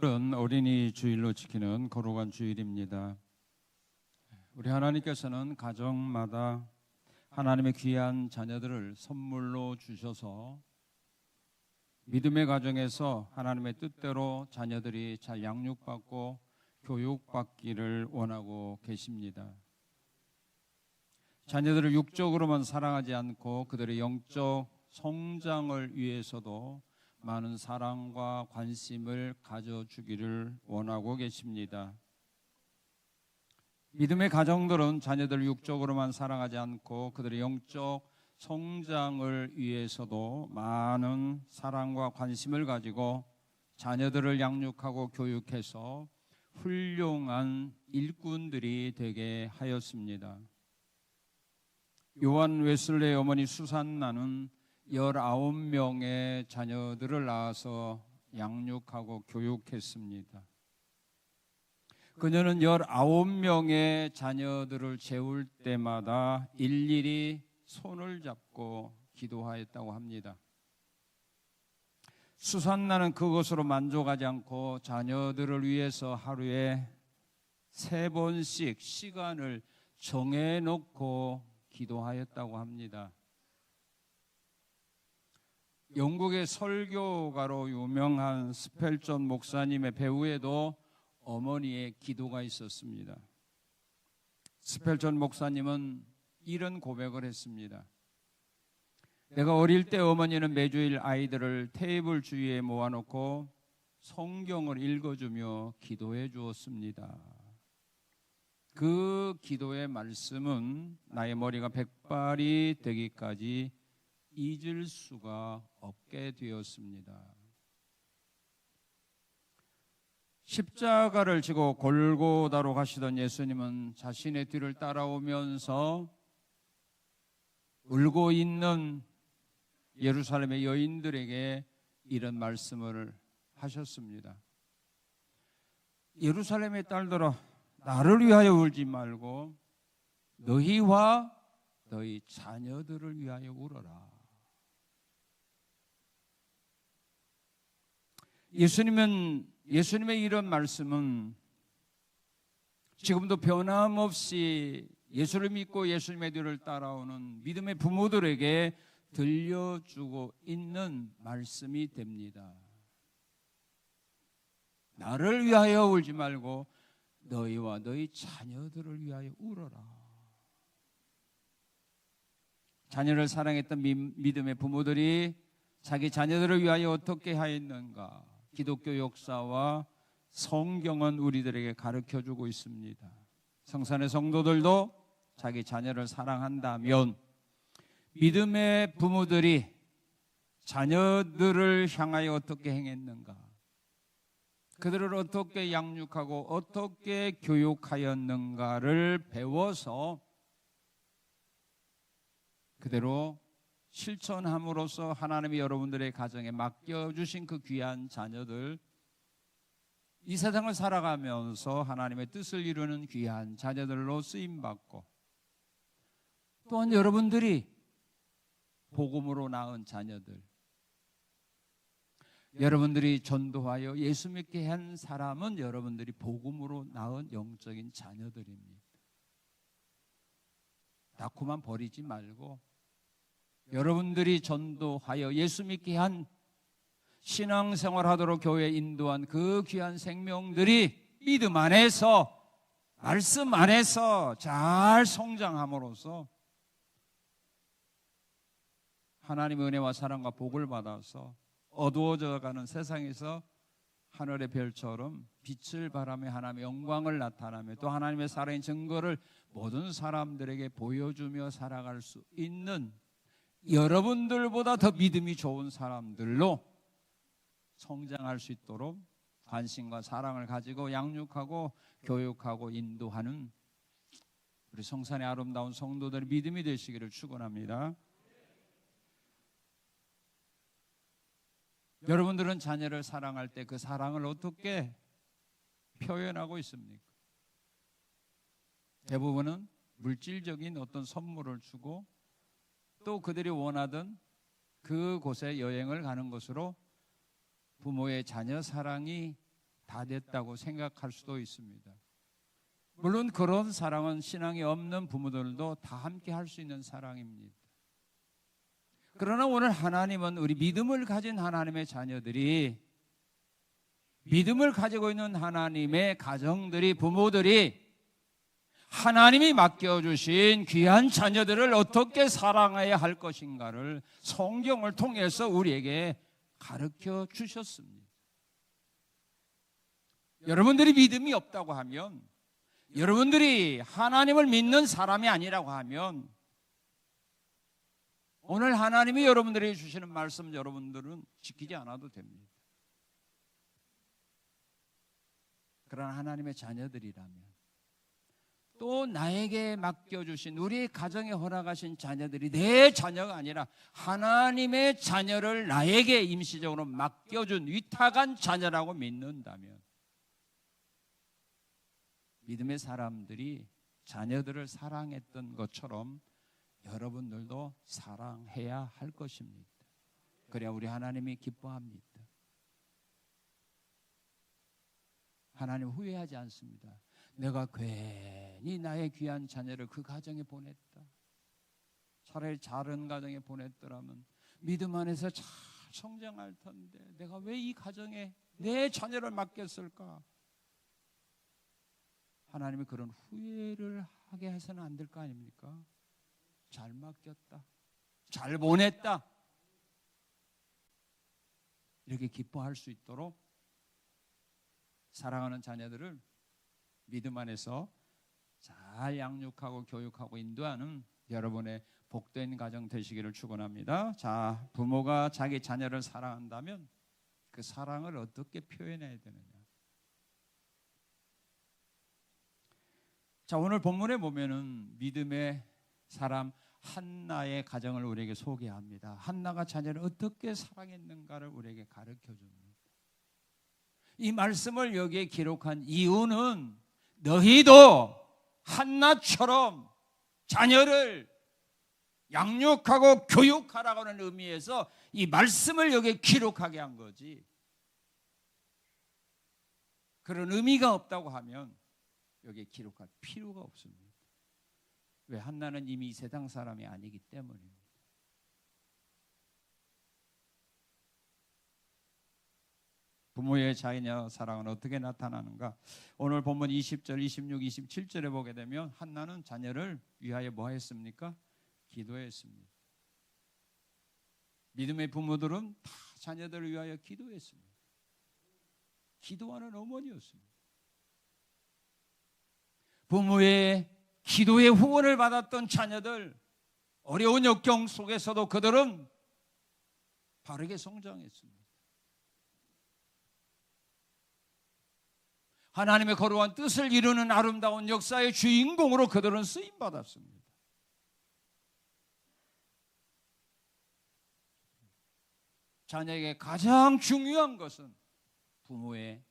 오늘은 어린이 주일로 지키는 거룩한 주일입니다. 우리 하나님께서는 가정마다 하나님의 귀한 자녀들을 선물로 주셔서 믿음의 가정에서 하나님의 뜻대로 자녀들이 잘 양육받고 교육받기를 원하고 계십니다. 자녀들을 육적으로만 사랑하지 않고 그들의 영적 성장을 위해서도 많은 사랑과 관심을 가져주기를 원하고 계십니다. 믿음의 가정들은 자녀들을 육적으로만 사랑하지 않고 그들의 영적 성장을 위해서도 많은 사랑과 관심을 가지고 자녀들을 양육하고 교육해서 훌륭한 일꾼들이 되게 하였습니다. 요한 웨슬레의 어머니 수산나는 19명의 자녀들을 낳아서 양육하고 교육했습니다. 그녀는 19명의 자녀들을 재울 때마다 일일이 손을 잡고 기도하였다고 합니다. 수산나는 그것으로 만족하지 않고 자녀들을 위해서 하루에 3번씩 시간을 정해놓고 기도하였다고 합니다. 영국의 설교가로 유명한 스펠전 목사님의 배후에도 어머니의 기도가 있었습니다. 스펠전 목사님은 이런 고백을 했습니다. 내가 어릴 때 어머니는 매주일 아이들을 테이블 주위에 모아놓고 성경을 읽어주며 기도해 주었습니다. 그 기도의 말씀은 나의 머리가 백발이 되기까지 잊을 수가 없게 되었습니다. 십자가를 지고 골고다로 가시던 예수님은 자신의 뒤를 따라오면서 울고 있는 예루살렘의 여인들에게 이런 말씀을 하셨습니다. 예루살렘의 딸들아, 나를 위하여 울지 말고 너희와 너희 자녀들을 위하여 울어라. 예수님의 이런 말씀은 지금도 변함없이 예수를 믿고 예수님의 뒤를 따라오는 믿음의 부모들에게 들려주고 있는 말씀이 됩니다. 나를 위하여 울지 말고 너희와 너희 자녀들을 위하여 울어라. 자녀를 사랑했던 믿음의 부모들이 자기 자녀들을 위하여 어떻게 하였는가? 기독교 역사와 성경은 우리들에게 가르쳐주고 있습니다. 성산의 성도들도 자기 자녀를 사랑한다면 믿음의 부모들이 자녀들을 향하여 어떻게 행했는가? 그들을 어떻게 양육하고 어떻게 교육하였는가를 배워서 그대로 실천함으로써 하나님이 여러분들의 가정에 맡겨주신 그 귀한 자녀들, 이 세상을 살아가면서 하나님의 뜻을 이루는 귀한 자녀들로 쓰임받고, 또한 여러분들이 복음으로 낳은 자녀들, 여러분들이 전도하여 예수 믿게 한 사람은 여러분들이 복음으로 낳은 영적인 자녀들입니다. 낳고만 버리지 말고 여러분들이 전도하여 예수 믿게 한 신앙생활하도록 교회에 인도한 그 귀한 생명들이 믿음 안에서, 말씀 안에서 잘 성장함으로써 하나님의 은혜와 사랑과 복을 받아서 어두워져가는 세상에서 하늘의 별처럼 빛을 발하며 하나님의 영광을 나타나며 또 하나님의 살아있는 증거를 모든 사람들에게 보여주며 살아갈 수 있는 여러분들보다 더 믿음이 좋은 사람들로 성장할 수 있도록 관심과 사랑을 가지고 양육하고 교육하고 인도하는 우리 성산의 아름다운 성도들의 믿음이 되시기를 축원합니다. 여러분들은 자녀를 사랑할 때 그 사랑을 어떻게 표현하고 있습니까? 대부분은 물질적인 어떤 선물을 주고 또 그들이 원하던 그곳에 여행을 가는 것으로 부모의 자녀 사랑이 다 됐다고 생각할 수도 있습니다. 물론 그런 사랑은 신앙이 없는 부모들도 다 함께 할 수 있는 사랑입니다. 그러나 오늘 하나님은 우리 믿음을 가진 하나님의 자녀들이, 믿음을 가지고 있는 하나님의 가정들이, 부모들이 하나님이 맡겨주신 귀한 자녀들을 어떻게 사랑해야 할 것인가를 성경을 통해서 우리에게 가르쳐 주셨습니다. 여러분들이 믿음이 없다고 하면, 여러분들이 하나님을 믿는 사람이 아니라고 하면, 오늘 하나님이 여러분들에게 주시는 말씀 여러분들은 지키지 않아도 됩니다. 그러나 하나님의 자녀들이라면, 또 나에게 맡겨주신, 우리 가정에 허락하신 자녀들이 내 자녀가 아니라 하나님의 자녀를 나에게 임시적으로 맡겨준 위탁한 자녀라고 믿는다면, 믿음의 사람들이 자녀들을 사랑했던 것처럼 여러분들도 사랑해야 할 것입니다. 그래야 우리 하나님이 기뻐합니다. 하나님 후회하지 않습니다. 내가 괜히 나의 귀한 자녀를 그 가정에 보냈다. 차라리 다른 가정에 보냈더라면 믿음 안에서 잘 성장할 텐데 내가 왜 이 가정에 내 자녀를 맡겼을까? 하나님이 그런 후회를 하게 해서는 안 될 거 아닙니까? 잘 맡겼다, 잘 보냈다, 이렇게 기뻐할 수 있도록 사랑하는 자녀들을 믿음 안에서 잘 양육하고 교육하고 인도하는 여러분의 복된 가정 되시기를 축원합니다. 자, 부모가 자기 자녀를 사랑한다면 그 사랑을 어떻게 표현해야 되느냐? 자, 오늘 본문에 보면은 믿음의 사람 한나의 가정을 우리에게 소개합니다. 한나가 자녀를 어떻게 사랑했는가를 우리에게 가르쳐 줍니다. 이 말씀을 여기에 기록한 이유는 너희도 한나처럼 자녀를 양육하고 교육하라고 하는 의미에서 이 말씀을 여기에 기록하게 한 거지, 그런 의미가 없다고 하면 여기에 기록할 필요가 없습니다. 왜? 한나는 이미 이 세상 사람이 아니기 때문입니다. 부모의 자녀 사랑은 어떻게 나타나는가? 오늘 본문 20절, 26, 27절에 보게 되면 한나는 자녀를 위하여 뭐 했습니까? 기도했습니다. 믿음의 부모들은 다 자녀들을 위하여 기도했습니다. 기도하는 어머니였습니다. 부모의 기도의 후원을 받았던 자녀들, 어려운 역경 속에서도 그들은 바르게 성장했습니다. 하나님의 거룩한 뜻을 이루는 아름다운 역사의 주인공으로 그들은 쓰임받았습니다. 자녀에게 가장 중요한 것은 부모의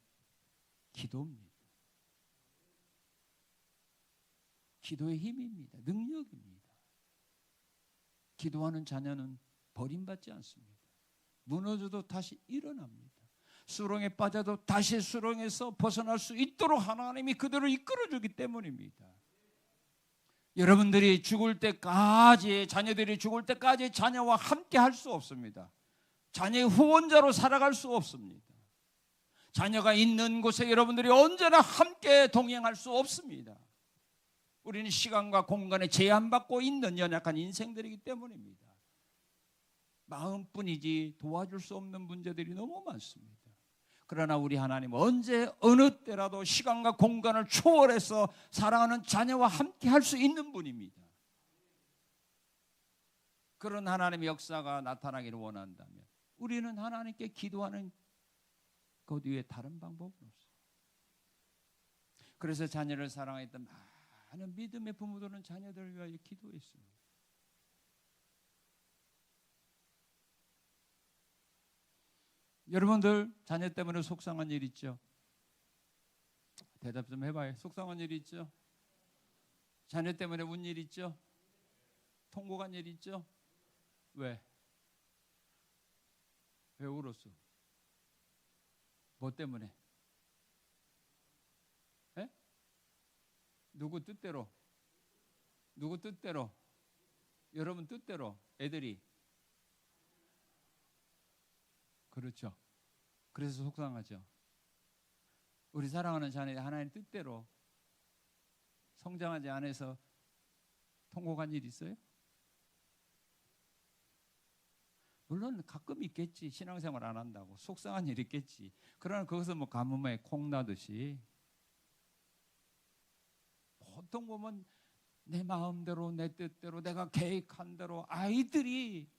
기도입니다. 기도의 힘입니다. 능력입니다. 기도하는 자녀는 버림받지 않습니다. 무너져도 다시 일어납니다. 수렁에 빠져도 다시 수렁에서 벗어날 수 있도록 하나님이 그들을 이끌어주기 때문입니다. 여러분들이 죽을 때까지, 자녀들이 죽을 때까지 자녀와 함께 할 수 없습니다. 자녀의 후원자로 살아갈 수 없습니다. 자녀가 있는 곳에 여러분들이 언제나 함께 동행할 수 없습니다. 우리는 시간과 공간에 제한받고 있는 연약한 인생들이기 때문입니다. 마음뿐이지 도와줄 수 없는 문제들이 너무 많습니다. 그러나 우리 하나님은 언제 어느 때라도 시간과 공간을 초월해서 사랑하는 자녀와 함께 할 수 있는 분입니다. 그런 하나님의 역사가 나타나기를 원한다면 우리는 하나님께 기도하는 것 외에 다른 방법은 없어요. 그래서 자녀를 사랑했던 많은 믿음의 부모들은 자녀들을 위하여 기도했습니다. 여러분들 자녀 때문에 속상한 일 있죠? 대답 좀 해봐요. 속상한 일 있죠? 자녀 때문에 운 일 있죠? 통곡한 일 있죠? 왜? 왜 울었어? 뭐 때문에? 누구 뜻대로? 누구 뜻대로? 여러분 뜻대로 애들이. 그렇죠. 그래서 속상하죠. 우리 사랑하는 자녀 하나님 뜻대로 성장하지 않아서 통곡한 일 있어요? 물론 가끔 있겠지. 신앙생활 안 한다고 속상한 일 있겠지. 그러나 그것은 뭐 가뭄에 콩 나듯이 보통 보면 내 마음대로 내 뜻대로 내가 계획한 대로 아이들이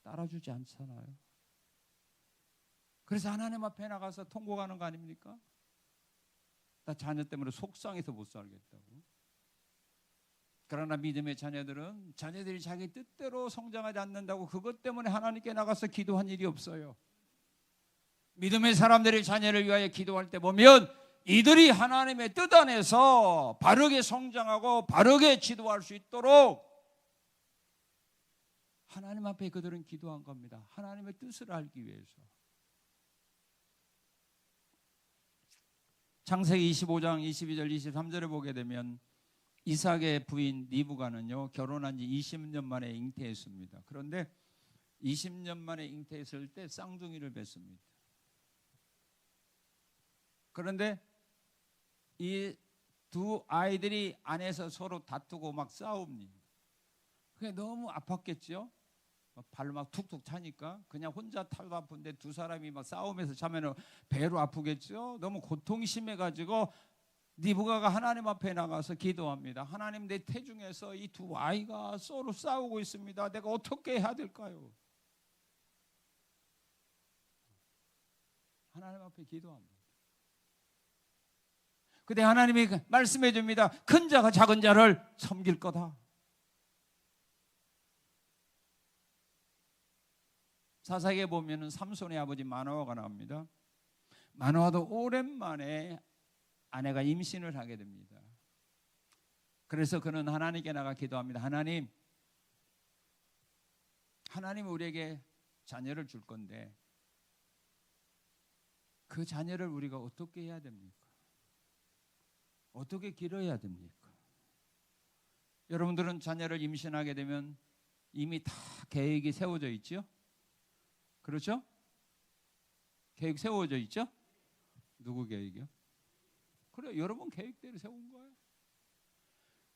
따라주지 않잖아요. 그래서 하나님 앞에 나가서 통곡하는 거 아닙니까? 나 자녀 때문에 속상해서 못 살겠다고. 그러나 믿음의 자녀들은 자녀들이 자기 뜻대로 성장하지 않는다고 그것 때문에 하나님께 나가서 기도한 일이 없어요. 믿음의 사람들이 자녀를 위하여 기도할 때 보면 이들이 하나님의 뜻 안에서 바르게 성장하고 바르게 지도할 수 있도록 하나님 앞에 그들은 기도한 겁니다. 하나님의 뜻을 알기 위해서. 창세기 25장 22절 23절에 보게 되면 이삭의 부인 리브가는요 결혼한 지 20년 만에 잉태했습니다. 그런데 20년 만에 잉태했을 때 쌍둥이를 뱄습니다. 그런데 이 두 아이들이 안에서 서로 다투고 막 싸웁니다. 그게 너무 아팠겠죠. 발로 막 툭툭 차니까 그냥 혼자 타도 아픈데 두 사람이 막 싸우면서 자면 배로 아프겠죠. 너무 고통이 심해가지고 리브가가 하나님 앞에 나가서 기도합니다. 하나님, 내 태중에서 이 두 아이가 서로 싸우고 있습니다. 내가 어떻게 해야 될까요? 하나님 앞에 기도합니다. 근데 하나님이 말씀해 줍니다. 큰 자가 작은 자를 섬길 거다. 사사기에 보면은 삼손의 아버지 마노아가 나옵니다. 마노아도 오랜만에 아내가 임신을 하게 됩니다. 그래서 그는 하나님께 나가 기도합니다. 하나님 우리에게 자녀를 줄 건데 그 자녀를 우리가 어떻게 해야 됩니까? 어떻게 기르어야 됩니까? 여러분들은 자녀를 임신하게 되면 이미 다 계획이 세워져 있죠? 그렇죠? 계획 세워져 있죠? 누구 계획이요? 그래, 여러분 계획대로 세운 거예요.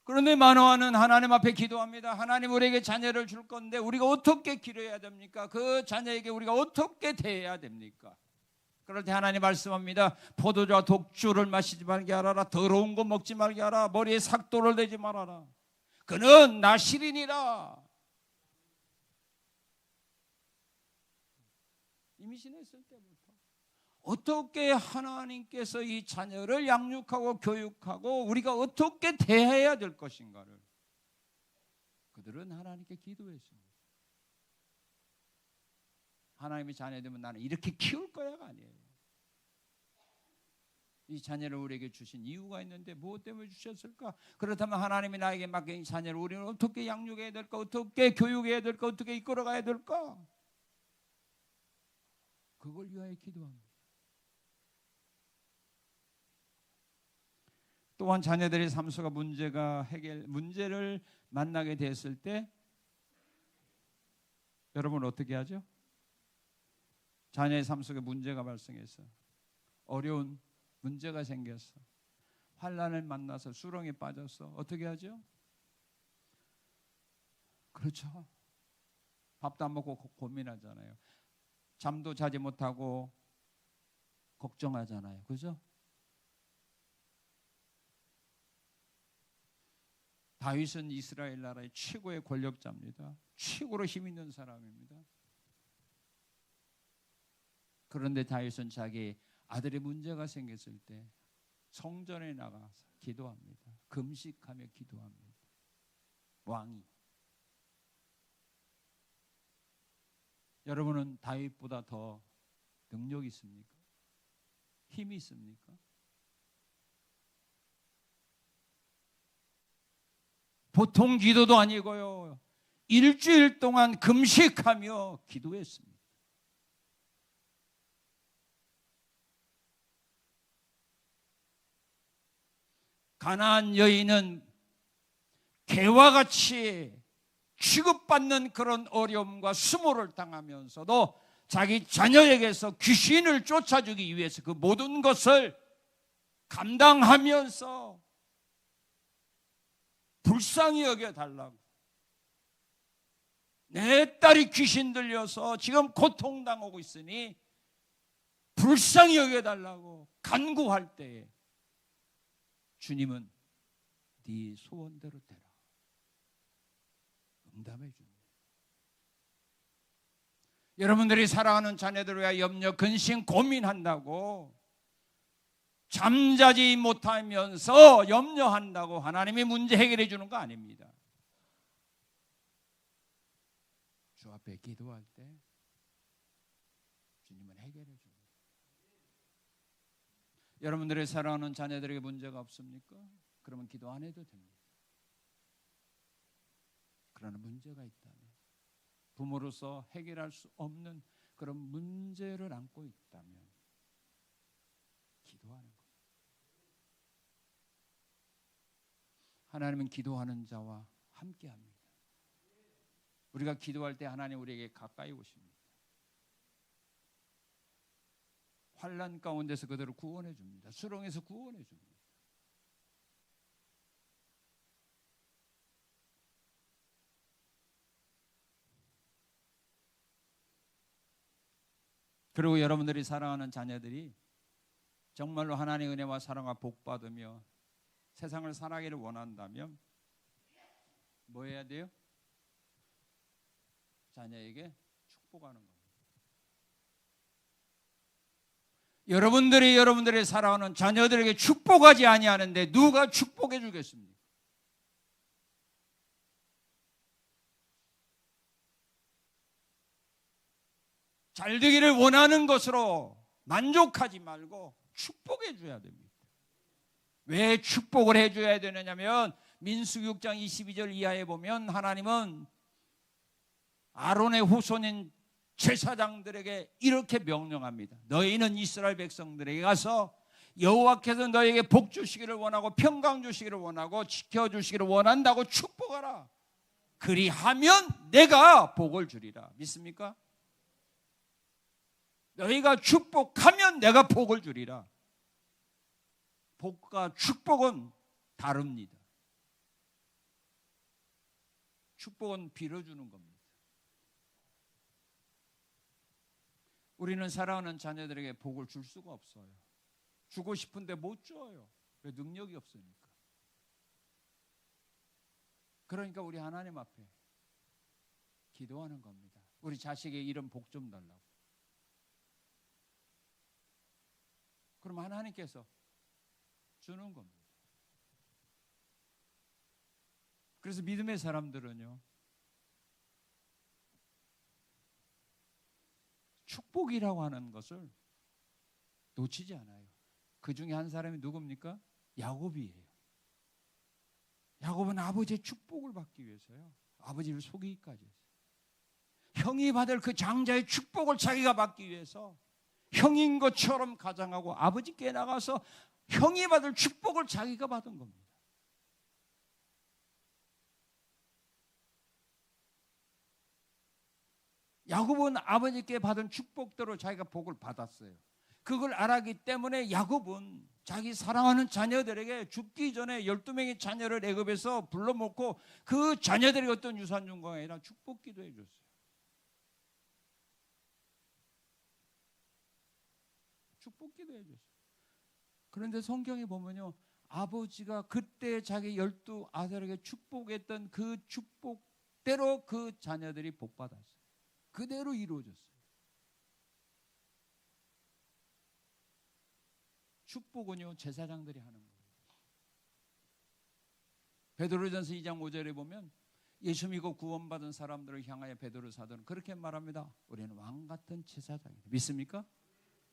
그런데 마노아는 하나님 앞에 기도합니다. 하나님, 우리에게 자녀를 줄 건데 우리가 어떻게 기르어야 됩니까? 그 자녀에게 우리가 어떻게 대해야 됩니까? 그럴 때 하나님 말씀합니다. 포도주와 독주를 마시지 말게 하라. 더러운 거 먹지 말게 하라. 머리에 삭도를 대지 말아라. 그는 나실이니라. 임신했을 때부터 어떻게 하나님께서 이 자녀를 양육하고 교육하고 우리가 어떻게 대해야 될 것인가를 그들은 하나님께 기도했습니다. 하나님의 자녀되면 나는 이렇게 키울 거야가 아니에요. 이 자녀를 우리에게 주신 이유가 있는데 무엇 때문에 주셨을까? 그렇다면 하나님이 나에게 맡긴 이 자녀를 우리는 어떻게 양육해야 될까? 어떻게 교육해야 될까? 어떻게 이끌어가야 될까? 그걸 위하여 기도합니다. 또한 자녀들의 삶 속의 문제를 만나게 됐을 때 여러분 어떻게 하죠? 자녀의 삶 속에 문제가 발생해서 어려운 문제가 생겼어. 환난을 만나서 수렁에 빠졌어. 어떻게 하죠? 그렇죠. 밥도 안 먹고 고민하잖아요. 잠도 자지 못하고 걱정하잖아요. 그죠? 다윗은 이스라엘 나라의 최고의 권력자입니다. 최고로 힘 있는 사람입니다. 그런데 다윗은 자기 아들의 문제가 생겼을 때 성전에 나가서 기도합니다. 금식하며 기도합니다. 왕이. 여러분은 다윗보다 더 능력이 있습니까? 힘이 있습니까? 보통 기도도 아니고요. 일주일 동안 금식하며 기도했습니다. 가나안 여인은 개와 같이 취급받는 그런 어려움과 수모를 당하면서도 자기 자녀에게서 귀신을 쫓아주기 위해서 그 모든 것을 감당하면서 불쌍히 여겨달라고, 내 딸이 귀신 들려서 지금 고통당하고 있으니 불쌍히 여겨달라고 간구할 때에 주님은 네 소원대로 되라 응답해 줍니다. 여러분들이 사랑하는 자녀들을 위하여 염려, 근심, 고민한다고, 잠자지 못하면서 염려한다고 하나님이 문제 해결해 주는 거 아닙니다. 주 앞에 기도할 때 주님은 해결해 줍니다. 여러분들의 사랑하는 자녀들에게 문제가 없습니까? 그러면 기도 안 해도 됩니다. 그러나 문제가 있다면, 부모로서 해결할 수 없는 그런 문제를 안고 있다면 기도하는 겁니다. 하나님은 기도하는 자와 함께합니다. 우리가 기도할 때 하나님 우리에게 가까이 오십니다. 환난 가운데서 그들을 구원해 줍니다. 수렁에서 구원해 줍니다. 그리고 여러분들이 사랑하는 자녀들이 정말로 하나님의 은혜와 사랑과 복 받으며 세상을 살아가기를 원한다면 뭐 해야 돼요? 자녀에게 축복하는 겁니다. 여러분들이 여러분들의 사랑하는 자녀들에게 축복하지 아니하는데 누가 축복해 주겠습니까? 잘 되기를 원하는 것으로 만족하지 말고 축복해 줘야 됩니다. 왜 축복을 해 줘야 되느냐면 민수기 6장 22절 이하에 보면 하나님은 아론의 후손인 제사장들에게 이렇게 명령합니다. 너희는 이스라엘 백성들에게 가서 여호와께서 너희에게 복 주시기를 원하고 평강 주시기를 원하고 지켜주시기를 원한다고 축복하라. 그리하면 내가 복을 주리라. 믿습니까? 너희가 축복하면 내가 복을 주리라. 복과 축복은 다릅니다. 축복은 빌어주는 겁니다. 우리는 사랑하는 자녀들에게 복을 줄 수가 없어요. 주고 싶은데 못 줘요. 왜? 능력이 없으니까. 그러니까 우리 하나님 앞에 기도하는 겁니다. 우리 자식에게 이런 복 좀 달라고. 그럼 하나님께서 주는 겁니다. 그래서 믿음의 사람들은요, 축복이라고 하는 것을 놓치지 않아요. 그 중에 한 사람이 누굽니까? 야곱이에요. 야곱은 아버지의 축복을 받기 위해서요, 아버지를 속이기까지 했어요. 형이 받을 그 장자의 축복을 자기가 받기 위해서 형인 것처럼 가장하고 아버지께 나가서 형이 받을 축복을 자기가 받은 겁니다. 야곱은 아버지께 받은 축복대로 자기가 복을 받았어요. 그걸 알았기 때문에 야곱은 자기 사랑하는 자녀들에게 죽기 전에 12명의 자녀를 애굽에서 불러모고 그 자녀들에게 어떤 유산 준 거 아니라 축복 기도해 줬어요. 축복 기도해 줬어요. 그런데 성경에 보면요, 아버지가 그때 자기 12 아들에게 축복했던 그 축복대로 그 자녀들이 복 받았어요. 그대로 이루어졌어요. 축복은요, 제사장들이 하는 거예요. 베드로전서 2장 5절에 보면 예수 믿고 구원받은 사람들을 향하여 베드로 사도는 그렇게 말합니다. 우리는 왕 같은 제사장입니다. 믿습니까?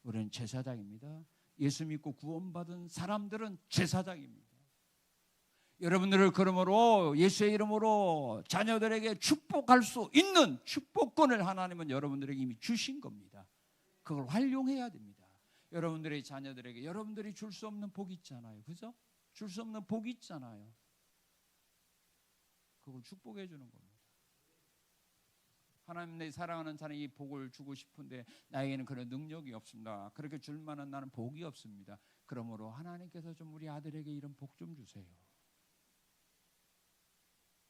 우리는 제사장입니다. 예수 믿고 구원받은 사람들은 제사장입니다. 여러분들을 그러므로 예수의 이름으로 자녀들에게 축복할 수 있는 축복권을 하나님은 여러분들에게 이미 주신 겁니다. 그걸 활용해야 됩니다. 여러분들의 자녀들에게 여러분들이 줄 수 없는 복이 있잖아요. 그죠? 줄 수 없는 복이 있잖아요. 그걸 축복해 주는 겁니다. 하나님 내 사랑하는 자는 이 복을 주고 싶은데 나에게는 그런 능력이 없습니다. 그렇게 줄 만한 나는 복이 없습니다. 그러므로 하나님께서 좀 우리 아들에게 이런 복 좀 주세요.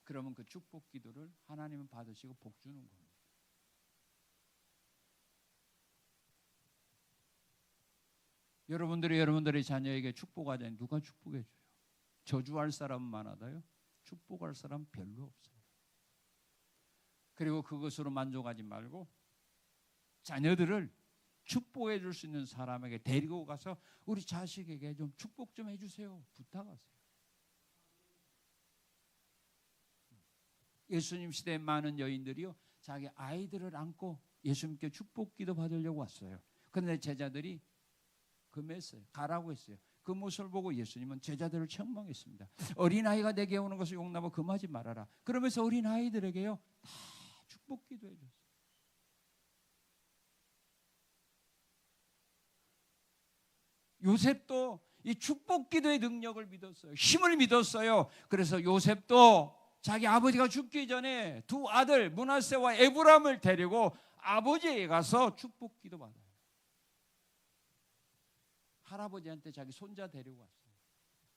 그러면 그 축복 기도를 하나님은 받으시고 복 주는 겁니다. 여러분들의 자녀에게 축복하자니 누가 축복해 줘요? 저주할 사람은 많아도요, 축복할 사람은 별로 없어요. 그리고 그것으로 만족하지 말고 자녀들을 축복해 줄 수 있는 사람에게 데리고 가서 우리 자식에게 좀 축복 좀 해주세요. 부탁하세요. 예수님 시대에 많은 여인들이요, 자기 아이들을 안고 예수님께 축복 기도 받으려고 왔어요. 그런데 제자들이 금했어요. 가라고 했어요. 그 모습을 보고 예수님은 제자들을 책망했습니다. 어린아이가 내게 오는 것을 용납하고 금하지 말아라. 그러면서 어린아이들에게요 다 축복 기도해 줬어요. 요셉도 이 축복 기도의 능력을 믿었어요. 힘을 믿었어요. 그래서 요셉도 자기 아버지가 죽기 전에 두 아들 므낫세와 에브람을 데리고 아버지에게 가서 축복 기도 받아요. 할아버지한테 자기 손자 데리고 왔어요.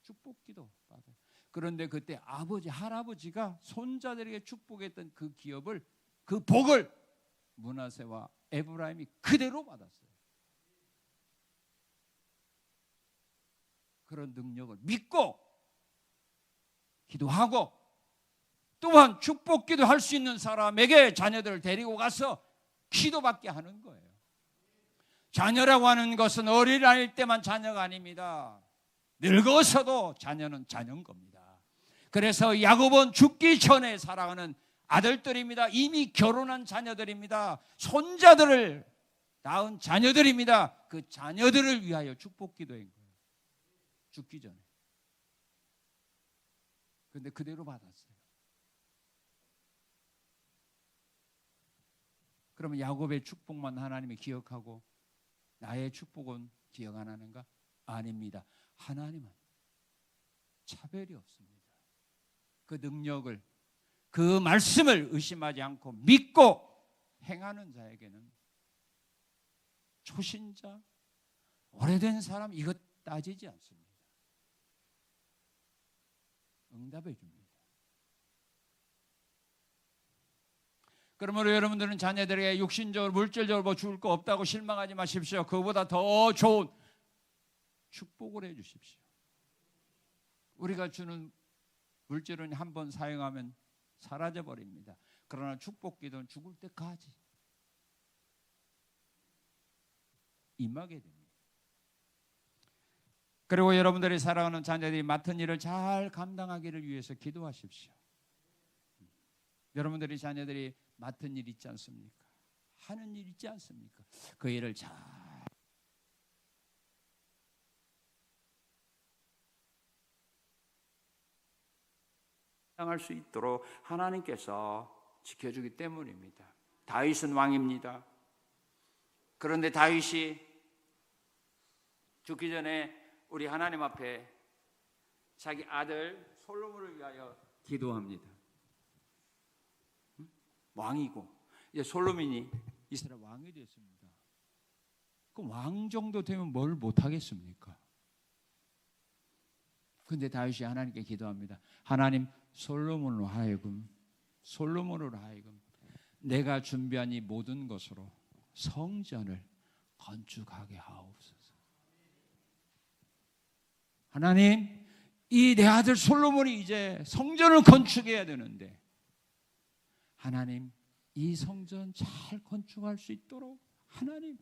축복 기도 받아요. 그런데 그때 할아버지가 손자들에게 축복했던 그 기업을, 그 복을 므낫세와 에브라임이 그대로 받았어요. 그런 능력을 믿고 기도하고 또한 축복 기도할 수 있는 사람에게 자녀들을 데리고 가서 기도받게 하는 거예요. 자녀라고 하는 것은 어린아이일 때만 자녀가 아닙니다. 늙어서도 자녀는 자녀인 겁니다. 그래서 야곱은 죽기 전에 사랑하는 아들들입니다. 이미 결혼한 자녀들입니다. 손자들을 낳은 자녀들입니다. 그 자녀들을 위하여 축복 기도한 거예요. 죽기 전에. 그런데 그대로 받았어요. 그러면 야곱의 축복만 하나님이 기억하고 나의 축복은 기억 안 하는가? 아닙니다. 하나님은 차별이 없습니다. 그 능력을, 그 말씀을 의심하지 않고 믿고 행하는 자에게는 초신자, 오래된 사람 이것 따지지 않습니다. 응답해 줍니다. 그러므로 여러분들은 자녀들에게 육신적으로 물질적으로 뭐 줄 거 없다고 실망하지 마십시오. 그보다 더 좋은 축복을 해 주십시오. 우리가 주는 물질은 한번 사용하면 사라져 버립니다. 그러나 축복 기도는 죽을 때까지 임하게 됩니다. 그리고 여러분들이 사랑하는 자녀들이 맡은 일을 잘 감당하기를 위해서 기도하십시오. 여러분들이 자녀들이 맡은 일 있지 않습니까? 하는 일 있지 않습니까? 그 일을 잘 감당할 수 있도록 하나님께서 지켜주기 때문입니다. 다윗은 왕입니다. 그런데 다윗이 죽기 전에 우리 하나님 앞에 자기 아들 솔로몬을 위하여 기도합니다. 왕이고 이제 솔로몬이 이스라엘 왕이 됐습니다. 그럼 왕 정도 되면 뭘 못하겠습니까? 그런데 다윗이 하나님께 기도합니다. 하나님, 솔로몬으로 하여금 내가 준비한 이 모든 것으로 성전을 건축하게 하옵소서. 하나님, 이 내 아들 솔로몬이 이제 성전을 건축해야 되는데 하나님, 이 성전 잘 건축할 수 있도록 하나님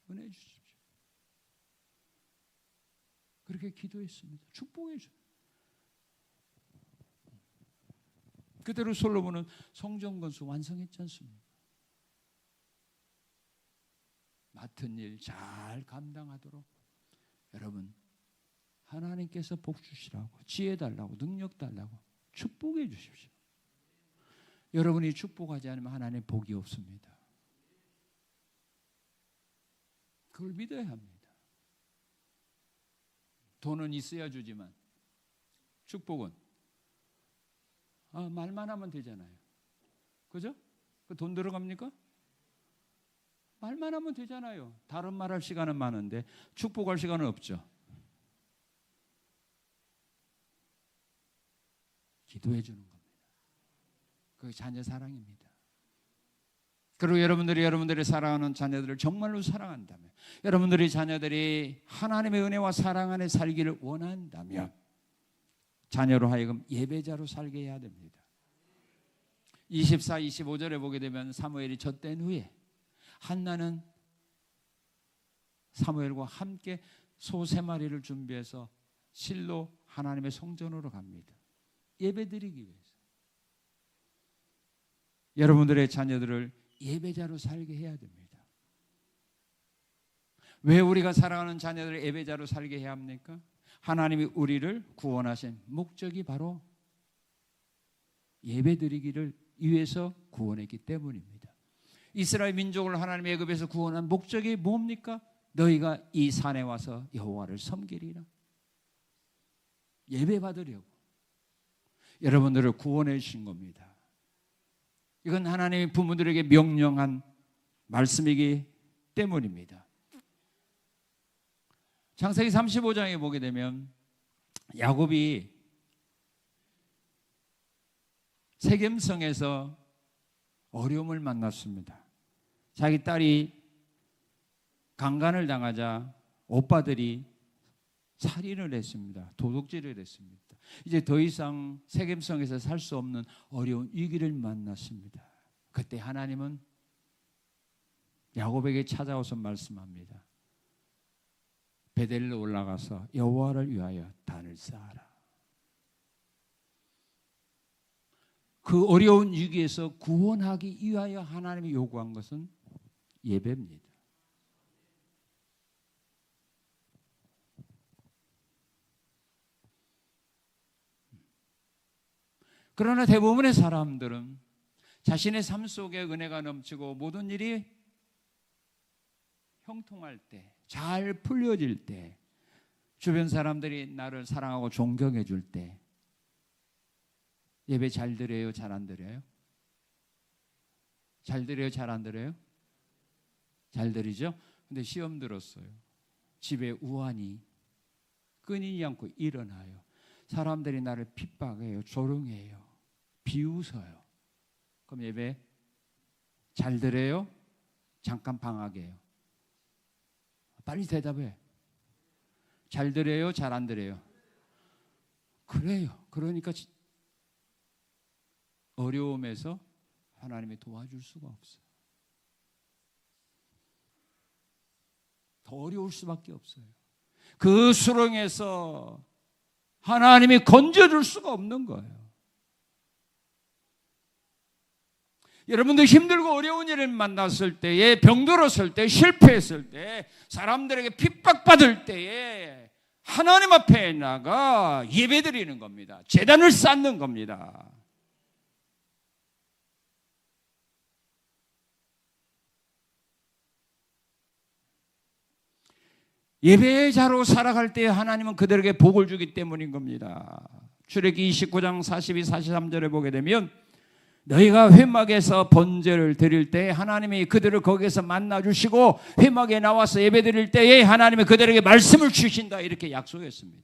은혜 주십시오. 그렇게 기도했습니다. 축복해 주십시오. 그대로 솔로몬은 성전 건축 완성했지 않습니까? 맡은 일 잘 감당하도록 여러분 하나님께서 복 주시라고, 지혜 달라고, 능력 달라고 축복해 주십시오. 여러분이 축복하지 않으면 하나님 복이 없습니다. 그걸 믿어야 합니다. 돈은 있어야 주지만 축복은 말만 하면 되잖아요. 그죠? 그 돈 들어갑니까? 말만 하면 되잖아요. 다른 말할 시간은 많은데 축복할 시간은 없죠. 기도해 주는 겁니다. 그게 자녀 사랑입니다. 그리고 여러분들이 사랑하는 자녀들을 정말로 사랑한다면, 여러분들의 자녀들이 하나님의 은혜와 사랑 안에 살기를 원한다면 자녀로 하여금 예배자로 살게 해야 됩니다. 24, 25절에 보게 되면 사무엘이 젖된 후에 한나는 사무엘과 함께 소 3마리를 준비해서 실로 하나님의 성전으로 갑니다. 예배드리기 위해서. 여러분들의 자녀들을 예배자로 살게 해야 됩니다. 왜 우리가 사랑하는 자녀들을 예배자로 살게 해야 합니까? 하나님이 우리를 구원하신 목적이 바로 예배드리기를 위해서 구원했기 때문입니다. 이스라엘 민족을 하나님의 애굽에서 구원한 목적이 뭡니까? 너희가 이 산에 와서 여호와를 섬기리라. 예배받으려고 여러분들을 구원해 주신 겁니다. 이건 하나님이 부모들에게 명령한 말씀이기 때문입니다. 창세기 35장에 보게 되면 야곱이 세겜성에서 어려움을 만났습니다. 자기 딸이 강간을 당하자 오빠들이 살인을 했습니다. 도둑질을 했습니다. 이제 더 이상 세겜성에서 살 수 없는 어려운 위기를 만났습니다. 그때 하나님은 야곱에게 찾아와서 말씀합니다. 베델로 올라가서 여호와를 위하여 단을 쌓아라. 그 어려운 위기에서 구원하기 위하여 하나님이 요구한 것은 예배입니다. 그러나 대부분의 사람들은 자신의 삶 속에 은혜가 넘치고 모든 일이 형통할 때, 잘 풀려질 때, 주변 사람들이 나를 사랑하고 존경해 줄 때 예배 잘 드려요? 잘 안 드려요? 잘 드려요? 잘 안 드려요? 잘 드리죠? 근데 시험 들었어요. 집에 우환이 끊이지 않고 일어나요. 사람들이 나를 핍박해요. 조롱해요. 비웃어요. 그럼 예배 잘 드려요? 잠깐 방학이에요. 빨리 대답해. 잘 드려요? 잘 안 드려요? 그래요. 그러니까 어려움에서 하나님이 도와줄 수가 없어요. 더 어려울 수밖에 없어요. 그 수렁에서 하나님이 건져줄 수가 없는 거예요. 여러분들 힘들고 어려운 일을 만났을 때에, 병들었을 때, 실패했을 때, 사람들에게 핍박받을 때에 하나님 앞에 나가 예배드리는 겁니다. 제단을 쌓는 겁니다. 예배자로 살아갈 때 하나님은 그들에게 복을 주기 때문인 겁니다. 출애기 29장 42, 43절에 보게 되면 너희가 회막에서 번제를 드릴 때 하나님이 그들을 거기에서 만나주시고 회막에 나와서 예배 드릴 때에 하나님이 그들에게 말씀을 주신다 이렇게 약속했습니다.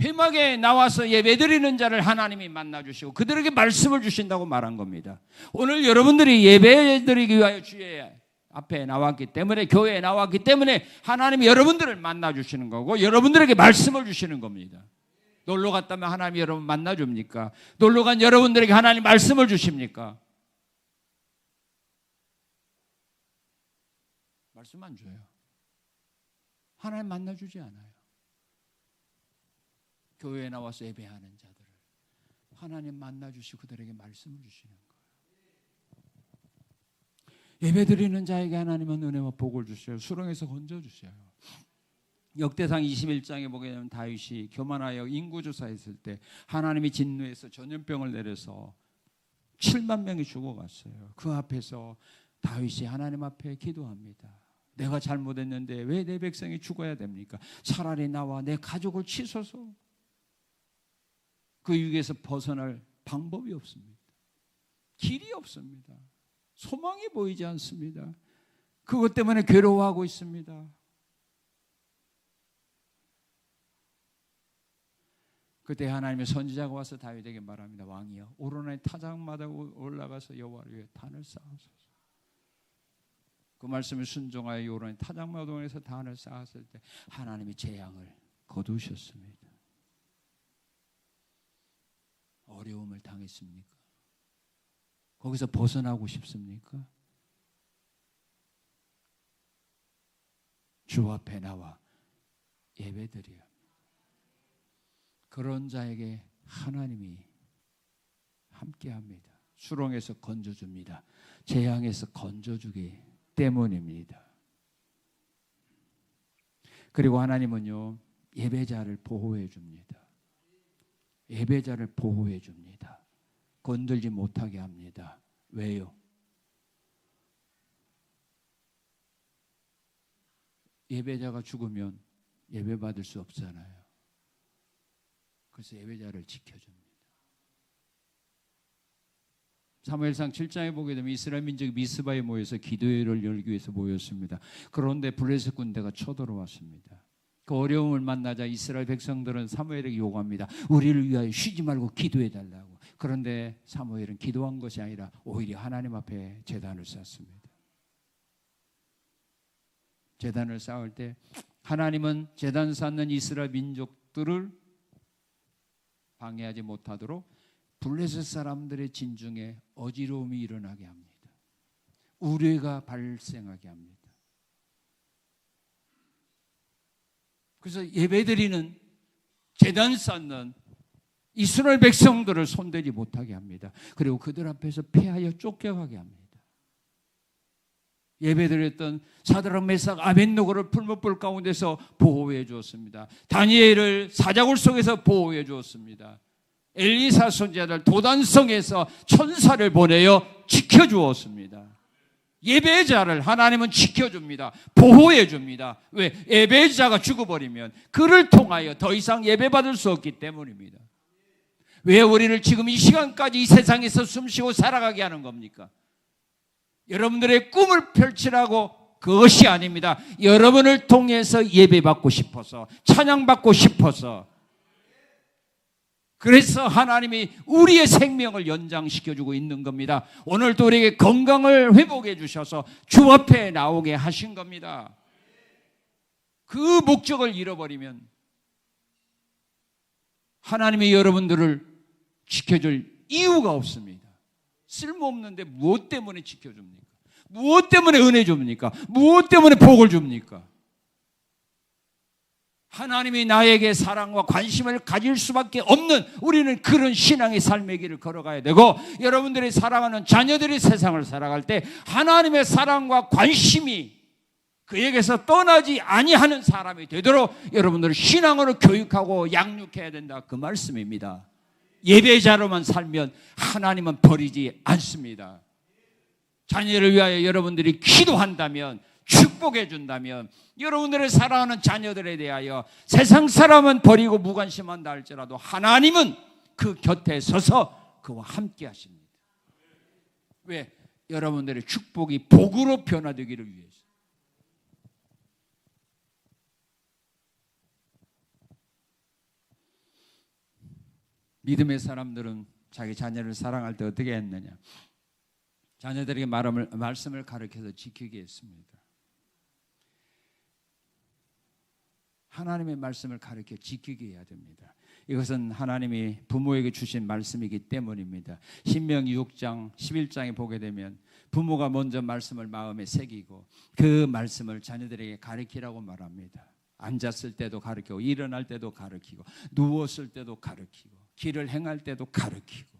회막에 나와서 예배 드리는 자를 하나님이 만나주시고 그들에게 말씀을 주신다고 말한 겁니다. 오늘 여러분들이 예배 드리기 위하여 주의 앞에 나왔기 때문에, 교회에 나왔기 때문에 하나님이 여러분들을 만나주시는 거고 여러분들에게 말씀을 주시는 겁니다. 놀러 갔다면 하나님이 여러분 만나줍니까? 놀러 간 여러분들에게 하나님 말씀을 주십니까? 말씀 안 줘요. 하나님 만나주지 않아요. 교회에 나와서 예배하는 자들을 하나님 만나주시고 그들에게 말씀을 주시는 거예요. 예배드리는 자에게 하나님은 은혜와 복을 주셔요. 수렁에서 건져주셔요. 역대상 21장에 보게 되면 다윗이 교만하여 인구조사했을 때 하나님이 진노해서 전염병을 내려서 7만 명이 죽어갔어요. 그 앞에서 다윗이 하나님 앞에 기도합니다. 내가 잘못했는데 왜 내 백성이 죽어야 됩니까? 차라리 나와 내 가족을 치소서. 그 유혹에서 벗어날 방법이 없습니다. 길이 없습니다. 소망이 보이지 않습니다. 그것 때문에 괴로워하고 있습니다. 그때 하나님의 선지자가 와서 다윗에게 말합니다. 왕이여, 오로나의 타작마다 올라가서 여호와를 위해 단을 쌓으소서. 그 말씀을 순종하여 오로나의 타작마당에서 단을 쌓았을 때 하나님이 재앙을 거두셨습니다. 어려움을 당했습니까? 거기서 벗어나고 싶습니까? 주 앞에 나와 예배드려요. 그런 자에게 하나님이 함께합니다. 수렁에서 건져줍니다. 재앙에서 건져주기 때문입니다. 그리고 하나님은요, 예배자를 보호해 줍니다. 예배자를 보호해 줍니다. 건들지 못하게 합니다. 왜요? 예배자가 죽으면 예배 받을 수 없잖아요. 그래서 예배자를 지켜줍니다. 사무엘상 7장에 보게 되면 이스라엘 민족이 미스바에 모여서 기도회를 열기 위해서 모였습니다. 그런데 블레셋 군대가 쳐들어왔습니다. 그 어려움을 만나자 이스라엘 백성들은 사무엘에게 요구합니다. 우리를 위하여 쉬지 말고 기도해달라고. 그런데 사무엘은 기도한 것이 아니라 오히려 하나님 앞에 제단을 쌓습니다. 제단을 쌓을 때 하나님은 제단 쌓는 이스라엘 민족들을 방해하지 못하도록 블레셋 사람들의 진중에 어지러움이 일어나게 합니다. 우레가 발생하게 합니다. 그래서 예배드리는 제단 쌓는 이스라엘 백성들을 손대지 못하게 합니다. 그리고 그들 앞에서 패하여 쫓겨가게 합니다. 예배드렸던 사드락 메삭 아벳느고를 풀무불 가운데서 보호해 주었습니다. 다니엘을 사자굴 속에서 보호해 주었습니다. 엘리사 선지자를 도단성에서 천사를 보내어 지켜주었습니다. 예배자를 하나님은 지켜줍니다. 보호해 줍니다. 왜? 예배자가 죽어버리면 그를 통하여 더 이상 예배받을 수 없기 때문입니다. 왜 우리를 지금 이 시간까지 이 세상에서 숨쉬고 살아가게 하는 겁니까? 여러분들의 꿈을 펼치라고 그것이 아닙니다. 여러분을 통해서 예배받고 싶어서, 찬양받고 싶어서, 그래서 하나님이 우리의 생명을 연장시켜주고 있는 겁니다. 오늘도 우리에게 건강을 회복해 주셔서 주 앞에 나오게 하신 겁니다. 그 목적을 잃어버리면 하나님이 여러분들을 지켜줄 이유가 없습니다. 쓸모없는데 무엇 때문에 지켜줍니까? 무엇 때문에 은혜 줍니까? 무엇 때문에 복을 줍니까? 하나님이 나에게 사랑과 관심을 가질 수밖에 없는 우리는 그런 신앙의 삶의 길을 걸어가야 되고, 여러분들이 사랑하는 자녀들이 세상을 살아갈 때 하나님의 사랑과 관심이 그에게서 떠나지 아니하는 사람이 되도록 여러분들을 신앙으로 교육하고 양육해야 된다, 그 말씀입니다. 예배자로만 살면 하나님은 버리지 않습니다. 자녀를 위하여 여러분들이 기도한다면, 축복해 준다면, 여러분들의 사랑하는 자녀들에 대하여 세상 사람은 버리고 무관심한다 할지라도 하나님은 그 곁에 서서 그와 함께 하십니다. 왜? 여러분들의 축복이 복으로 변화되기를 위해서. 믿음의 사람들은 자기 자녀를 사랑할 때 어떻게 했느냐? 자녀들에게 말씀을 가르쳐서 지키게 했습니다. 하나님의 말씀을 가르쳐 지키게 해야 됩니다. 이것은 하나님이 부모에게 주신 말씀이기 때문입니다. 신명기 6장 11장에 보게 되면 부모가 먼저 말씀을 마음에 새기고 그 말씀을 자녀들에게 가르치라고 말합니다. 앉았을 때도 가르치고, 일어날 때도 가르치고, 누웠을 때도 가르치고, 길을 행할 때도 가르치고,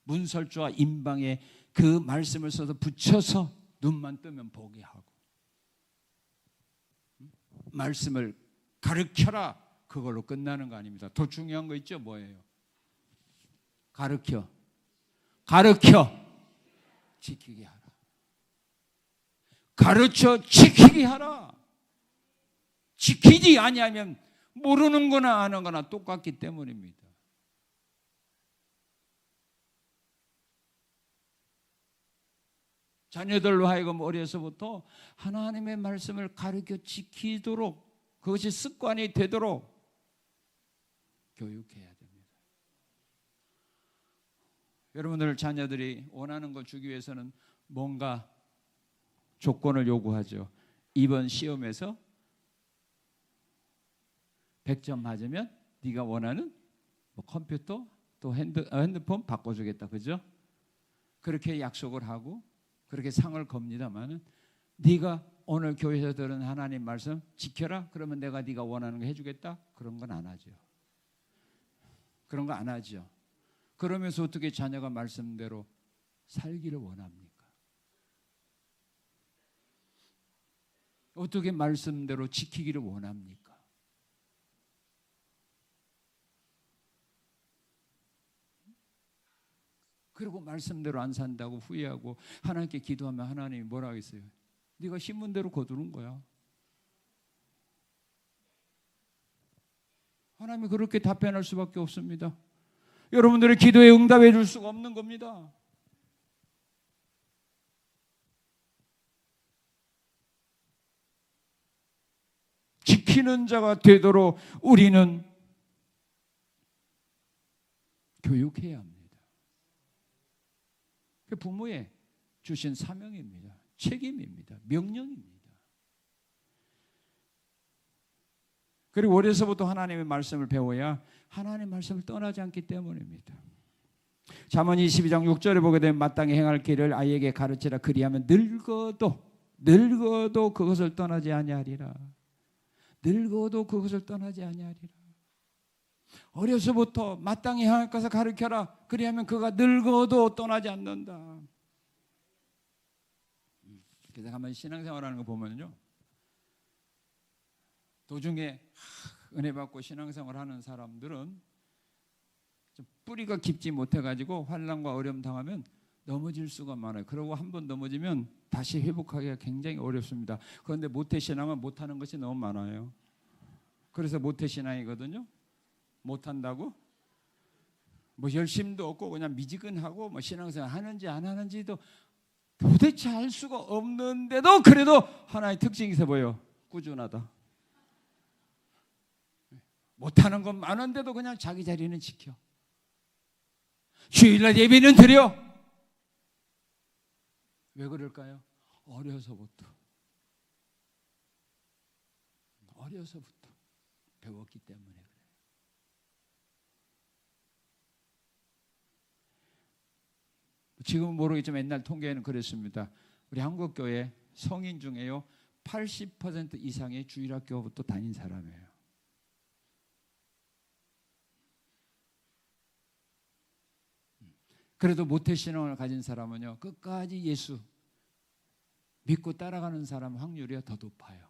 문설주와 임방에 그 말씀을 써서 붙여서 눈만 뜨면 보게 하고, 말씀을 가르쳐라, 그걸로 끝나는 거 아닙니다. 더 중요한 거 있죠? 뭐예요? 가르쳐 지키게 하라. 가르쳐 지키게 하라. 지키지 아니하면 모르는 거나 아는 거나 똑같기 때문입니다. 자녀들로 하여금 어려서부터 하나님의 말씀을 가르쳐 지키도록, 그것이 습관이 되도록 교육해야 됩니다. 여러분들 자녀들이 원하는 걸 주기 위해서는 뭔가 조건을 요구하죠. 이번 시험에서 100점 맞으면 네가 원하는 뭐 컴퓨터 또 핸드폰 바꿔주겠다, 그죠? 그렇게 약속을 하고 그렇게 상을 겁니다만은, 네가 오늘 교회에서 들은 하나님 말씀 지켜라, 그러면 내가 네가 원하는 거 해주겠다, 그런 건 안 하죠. 그런 거 안 하죠. 그러면서 어떻게 자녀가 말씀대로 살기를 원합니까? 어떻게 말씀대로 지키기를 원합니까? 그리고 말씀대로 안 산다고 후회하고 하나님께 기도하면 하나님이 뭐라 하겠어요? 네가 심은 대로 거두는 거야. 하나님이 그렇게 답변할 수밖에 없습니다. 여러분들의 기도에 응답해 줄 수가 없는 겁니다. 지키는 자가 되도록 우리는 교육해야 합니다. 부모의 주신 사명입니다. 책임입니다. 명령입니다. 그리고 어려서부터 하나님의 말씀을 배워야 하나님의 말씀을 떠나지 않기 때문입니다. 잠언 22장 6절에 보게 되면 마땅히 행할 길을 아이에게 가르치라, 그리하면 늙어도 그것을 떠나지 아니하리라. 늙어도 그것을 떠나지 아니하리라. 어려서부터 마땅히 행할 것을 가르쳐라, 그리하면 그가 늙어도 떠나지 않는다. 그래서 한번 신앙생활하는 거 보면요, 도중에 은혜 받고 신앙생활하는 사람들은 좀 뿌리가 깊지 못해가지고 환난과 어려움 당하면 넘어질 수가 많아요. 그리고 한번 넘어지면 다시 회복하기가 굉장히 어렵습니다. 그런데 모태신앙은 못하는 것이 너무 많아요. 그래서 모태신앙이거든요. 못한다고 뭐 열심도 없고 그냥 미지근하고 뭐 신앙생활 하는지 안 하는지도 도대체 알 수가 없는데도 그래도 하나의 특징이 있어 보여. 꾸준하다. 못하는 건 많은데도 그냥 자기 자리는 지켜. 주일날 예배는 드려. 왜 그럴까요? 어려서부터 배웠기 때문에 그래요. 지금은 모르겠지만 옛날 통계에는 그랬습니다. 우리 한국교회 성인 중에요 80% 이상의 주일학교부터 다닌 사람이에요. 그래도 모태신앙을 가진 사람은요 끝까지 예수 믿고 따라가는 사람 확률이 더 높아요.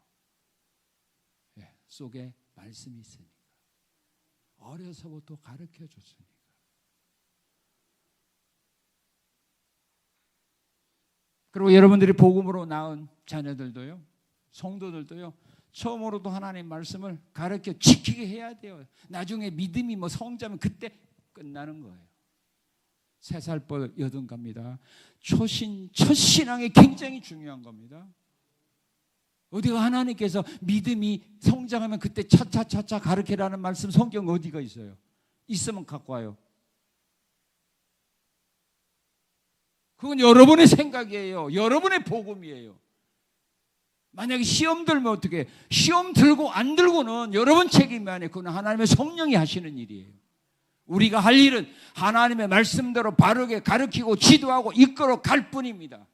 예, 속에 말씀이 있으니까, 어려서부터 가르쳐 줬으니까. 그리고 여러분들이 복음으로 낳은 자녀들도요, 성도들도요, 처음으로도 하나님 말씀을 가르쳐 지키게 해야 돼요. 나중에 믿음이 뭐 성자면 그때 끝나는 거예요. 3살부터 여든 갑니다. 첫 신앙이 굉장히 중요한 겁니다. 어디가 하나님께서 믿음이 성장하면 그때 차차차차 가르치라는 말씀 성경 어디가 있어요? 있으면 갖고 와요. 그건 여러분의 생각이에요. 여러분의 복음이에요. 만약에 시험 들면 어떻게? 시험 들고 안 들고는 여러분 책임이 아니에요. 그건 하나님의 성령이 하시는 일이에요. 우리가 할 일은 하나님의 말씀대로 바르게 가르치고 지도하고 이끌어 갈 뿐입니다.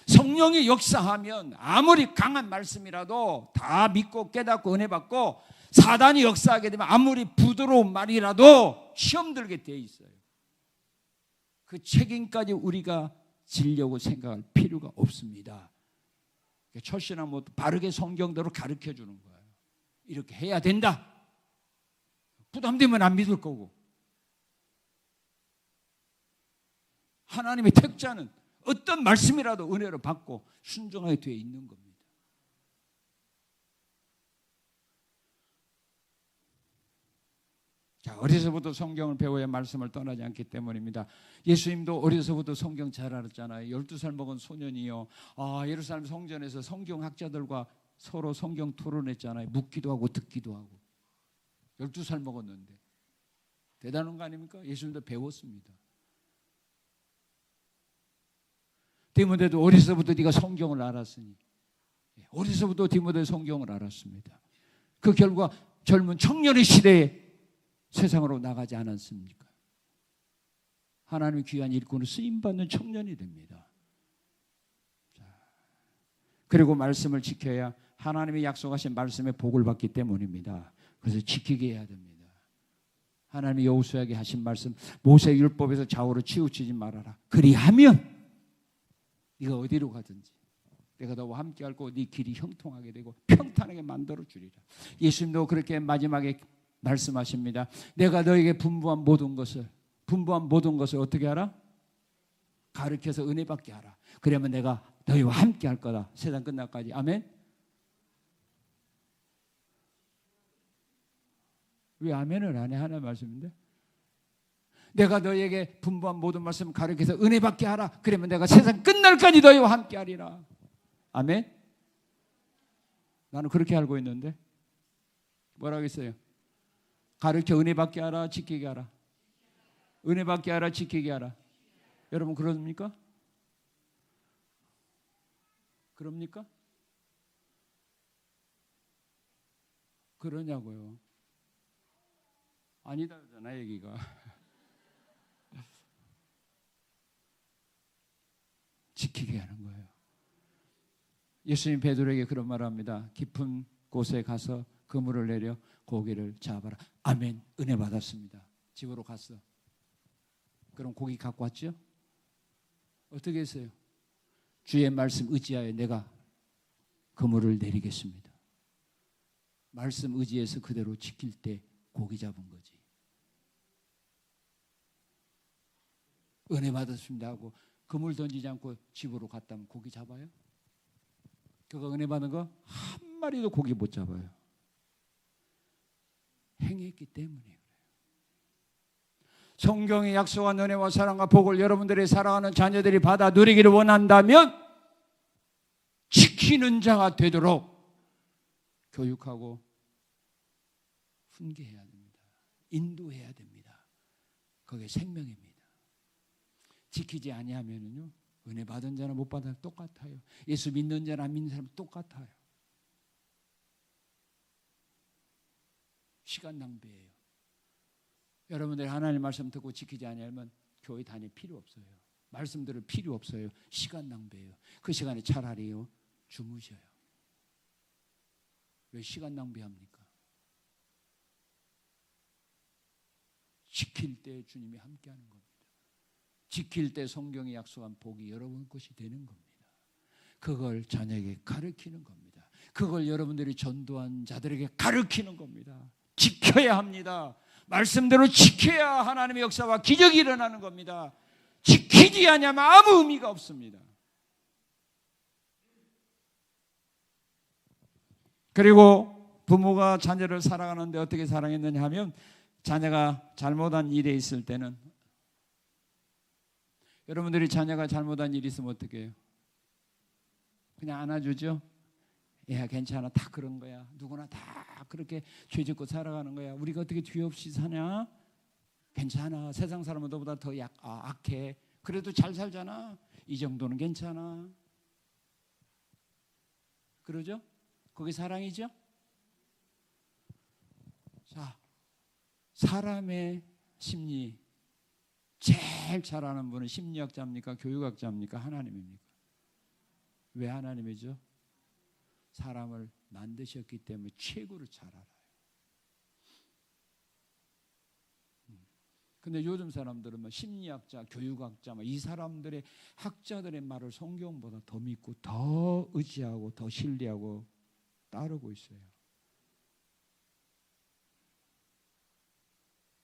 성령이 역사하면 아무리 강한 말씀이라도 다 믿고 깨닫고 은혜 받고, 사단이 역사하게 되면 아무리 부드러운 말이라도 시험 들게 돼 있어요. 그 책임까지 우리가 지려고 생각할 필요가 없습니다. 첫신앙 뭐 바르게 성경대로 가르쳐 주는 거예요. 이렇게 해야 된다. 부담되면 안 믿을 거고. 하나님의 택자는 어떤 말씀이라도 은혜로 받고 순종하게 되어 있는 겁니다. 자, 어려서부터 성경을 배워야 말씀을 떠나지 않기 때문입니다. 예수님도 어려서부터 성경 잘 알았잖아요. 12살 먹은 소년이요. 예루살렘 성전에서 성경학자들과 서로 성경 토론했잖아요. 묻기도 하고 듣기도 하고. 12살 먹었는데. 대단한 거 아닙니까? 예수님도 배웠습니다. 디모데도 어려서부터 네가 성경을 알았으니, 어려서부터 디모데 성경을 알았습니다. 그 결과 젊은 청년의 시대에 세상으로 나가지 않았습니까? 하나님의 귀한 일꾼으로 쓰임받는 청년이 됩니다. 그리고 말씀을 지켜야 하나님이 약속하신 말씀의 복을 받기 때문입니다. 그래서 지키게 해야 됩니다. 하나님이 여호수아에게 하신 말씀, 모세 율법에서 좌우로 치우치지 말아라. 그리하면 네가 어디로 가든지 내가 너와 함께 할 거고 네 길이 형통하게 되고 평탄하게 만들어 주리라. 예수님도 그렇게 마지막에 말씀하십니다. 내가 너에게 분부한 모든 것을 어떻게 하라? 가르쳐서 은혜 받게 하라. 그러면 내가 너희와 함께 할 거다. 세상 끝날까지. 아멘. 왜 아멘을 안 해? 하나님 말씀인데. 내가 너희에게 분부한 모든 말씀 가르쳐서 은혜 받게 하라. 그러면 내가 세상 끝날까지 너희와 함께 하리라. 아멘. 나는 그렇게 알고 있는데 뭐라고 했어요? 가르쳐 은혜 받게 하라, 지키게 하라. 은혜 받게 하라, 지키게 하라. 여러분 그럽니까? 그럽니까? 그러냐고요. 아니다잖아 얘기가. 지키게 하는 거예요. 예수님 베드로에게 그런 말을 합니다. 깊은 곳에 가서 그물을 내려 고기를 잡아라. 아멘. 은혜 받았습니다. 집으로 갔어. 그럼 고기 갖고 왔죠? 어떻게 했어요? 주의 말씀 의지하여 내가 그물을 내리겠습니다. 말씀 의지해서 그대로 지킬 때 고기 잡은 거지. 은혜 받았습니다 하고 그물 던지지 않고 집으로 갔다면 고기 잡아요? 그거 은혜 받은 거 한 마리도 고기 못 잡아요. 행했기 때문에 그래요. 성경에 약속한 은혜와 사랑과 복을 여러분들의 사랑하는 자녀들이 받아 누리기를 원한다면 지키는 자가 되도록 교육하고 훈계해야 됩니다. 인도해야 됩니다. 그게 생명입니다. 지키지 아니하면요 은혜 받은 자나 못 받은 자나 똑같아요. 예수 믿는 자나 안 믿는 사람 똑같아요. 시간 낭비예요. 여러분들이 하나님 말씀 듣고 지키지 아니하면 교회 다닐 필요 없어요. 말씀 들을 필요 없어요. 시간 낭비예요. 그 시간에 차라리요 주무셔요. 왜 시간 낭비합니까? 지킬 때 주님이 함께하는 겁니다. 지킬 때 성경이 약속한 복이 여러분 것이 되는 겁니다. 그걸 자녀에게 가르치는 겁니다. 그걸 여러분들이 전도한 자들에게 가르치는 겁니다. 지켜야 합니다. 말씀대로 지켜야 하나님의 역사와 기적이 일어나는 겁니다. 지키지 않으면 아무 의미가 없습니다. 그리고 부모가 자녀를 사랑하는데 어떻게 사랑했느냐 하면 자녀가 잘못한 일에 있을 때는 여러분들이 자녀가 잘못한 일이 있으면 어떻게 해요? 그냥 안아주죠? 야 괜찮아 다 그런 거야. 누구나 다 그렇게 죄 짓고 살아가는 거야. 우리가 어떻게 죄 없이 사냐? 괜찮아. 세상 사람은 너보다 더 악해. 그래도 잘 살잖아. 이 정도는 괜찮아. 그러죠? 그게 사랑이죠? 자, 사람의 심리 제일 잘 아는 분은 심리학자입니까? 교육학자입니까? 하나님입니까? 왜 하나님이죠? 사람을 만드셨기 때문에 최고로 잘 알아요. 근데 요즘 사람들은 뭐 심리학자, 교육학자 이 사람들의 학자들의 말을 성경보다 더 믿고 더 의지하고 더 신뢰하고 따르고 있어요.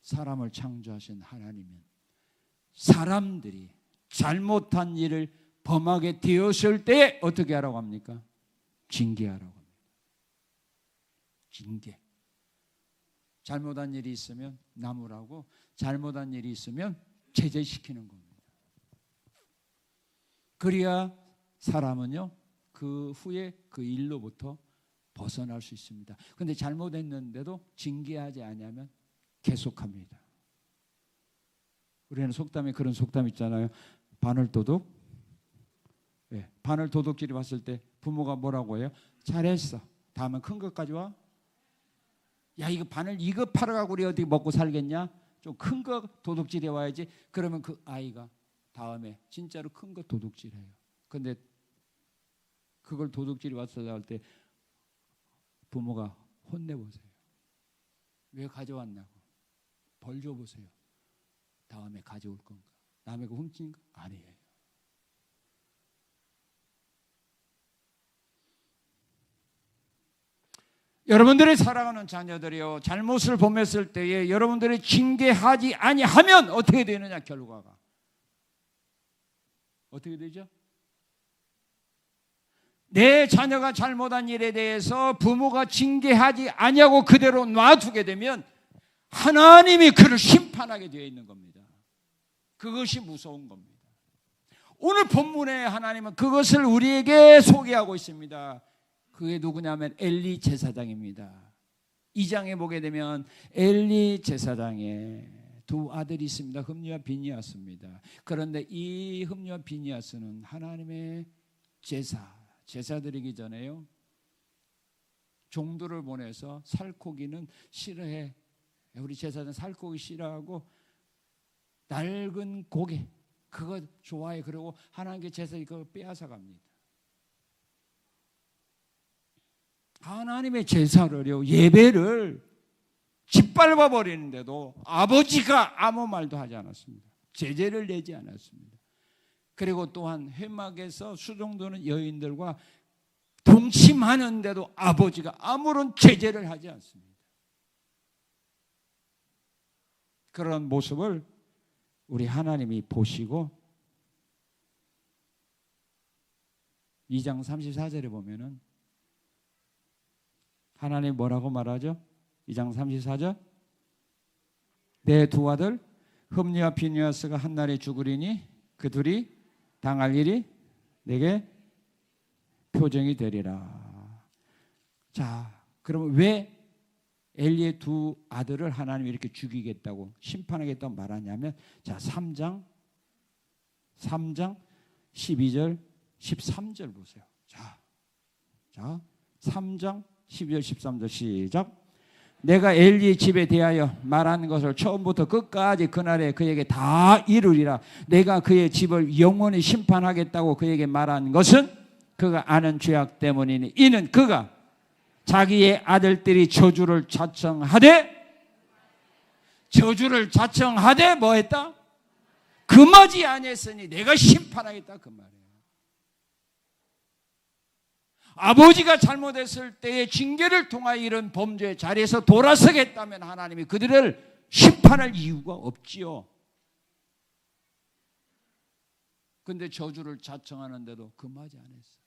사람을 창조하신 하나님은 사람들이 잘못한 일을 범하게 되었을 때 어떻게 하라고 합니까? 징계하라고 합니다. 징계. 잘못한 일이 있으면 나무라고, 잘못한 일이 있으면 제재시키는 겁니다. 그래야 사람은요, 그 후에 그 일로부터 벗어날 수 있습니다. 그런데 잘못했는데도 징계하지 않으면 계속합니다. 우리는 속담에 그런 속담 있잖아요. 바늘 도둑. 네, 바늘 도둑질이 왔을 때 부모가 뭐라고 해요? 잘했어. 다음엔 큰 것까지 와. 야, 이거 바늘 이거 팔아가고 우리 어디 먹고 살겠냐? 좀 큰 거 도둑질해 와야지. 그러면 그 아이가 다음에 진짜로 큰 거 도둑질해요. 근데 그걸 도둑질이 왔을 때 부모가 혼내보세요. 왜 가져왔냐고. 벌 줘보세요. 다음에 가져올 건가? 남의 거 훔친 거? 아니에요. 여러분들의 사랑하는 자녀들이요, 잘못을 범했을 때에 여러분들이 징계하지 아니하면 어떻게 되느냐? 결과가 어떻게 되죠? 내 자녀가 잘못한 일에 대해서 부모가 징계하지 아니하고 그대로 놔두게 되면 하나님이 그를 심판하게 되어 있는 겁니다. 그것이 무서운 겁니다. 오늘 본문에 하나님은 그것을 우리에게 소개하고 있습니다. 그게 누구냐면 엘리 제사장입니다. 2장에 보게 되면 엘리 제사장의 두 아들이 있습니다. 흠니와 비니아스입니다. 그런데 이 흠니와 비니아스는 하나님의 제사 드리기 전에요, 종들을 보내서 살코기는 싫어해. 우리 제사장 살코기 싫어하고 낡은 고개 그거 좋아해. 그러고 하나님께 제사 이거 빼앗아 갑니다. 하나님의 제사를요, 예배를 짓밟아 버리는데도 아버지가 아무 말도 하지 않았습니다. 제재를 내지 않았습니다. 그리고 또한 회막에서 수종도는 여인들과 동침하는데도 아버지가 아무런 제재를 하지 않습니다. 그런 모습을 우리 하나님이 보시고 2장 34절에 보면은 하나님 뭐라고 말하죠? 2장 34절, 내 두 아들 흠니와 비니아스가 한날에 죽으리니 그 둘이 당할 일이 내게 표정이 되리라. 자, 그러면 왜 엘리의 두 아들을 하나님이 이렇게 죽이겠다고 심판하겠다고 말하냐면, 자, 3장 12절 13절 보세요. 자 3장 12절 13절 시작. 내가 엘리의 집에 대하여 말한 것을 처음부터 끝까지 그날에 그에게 다 이루리라. 내가 그의 집을 영원히 심판하겠다고 그에게 말한 것은 그가 아는 죄악 때문이니 이는 그가 자기의 아들들이 저주를 자청하되 뭐했다? 금하지 아니했으니 내가 심판하겠다 그 말이에요. 아버지가 잘못했을 때의 징계를 통하여 이런 범죄의 자리에서 돌아서겠다면 하나님이 그들을 심판할 이유가 없지요. 그런데 저주를 자청하는데도 금하지 않았어요.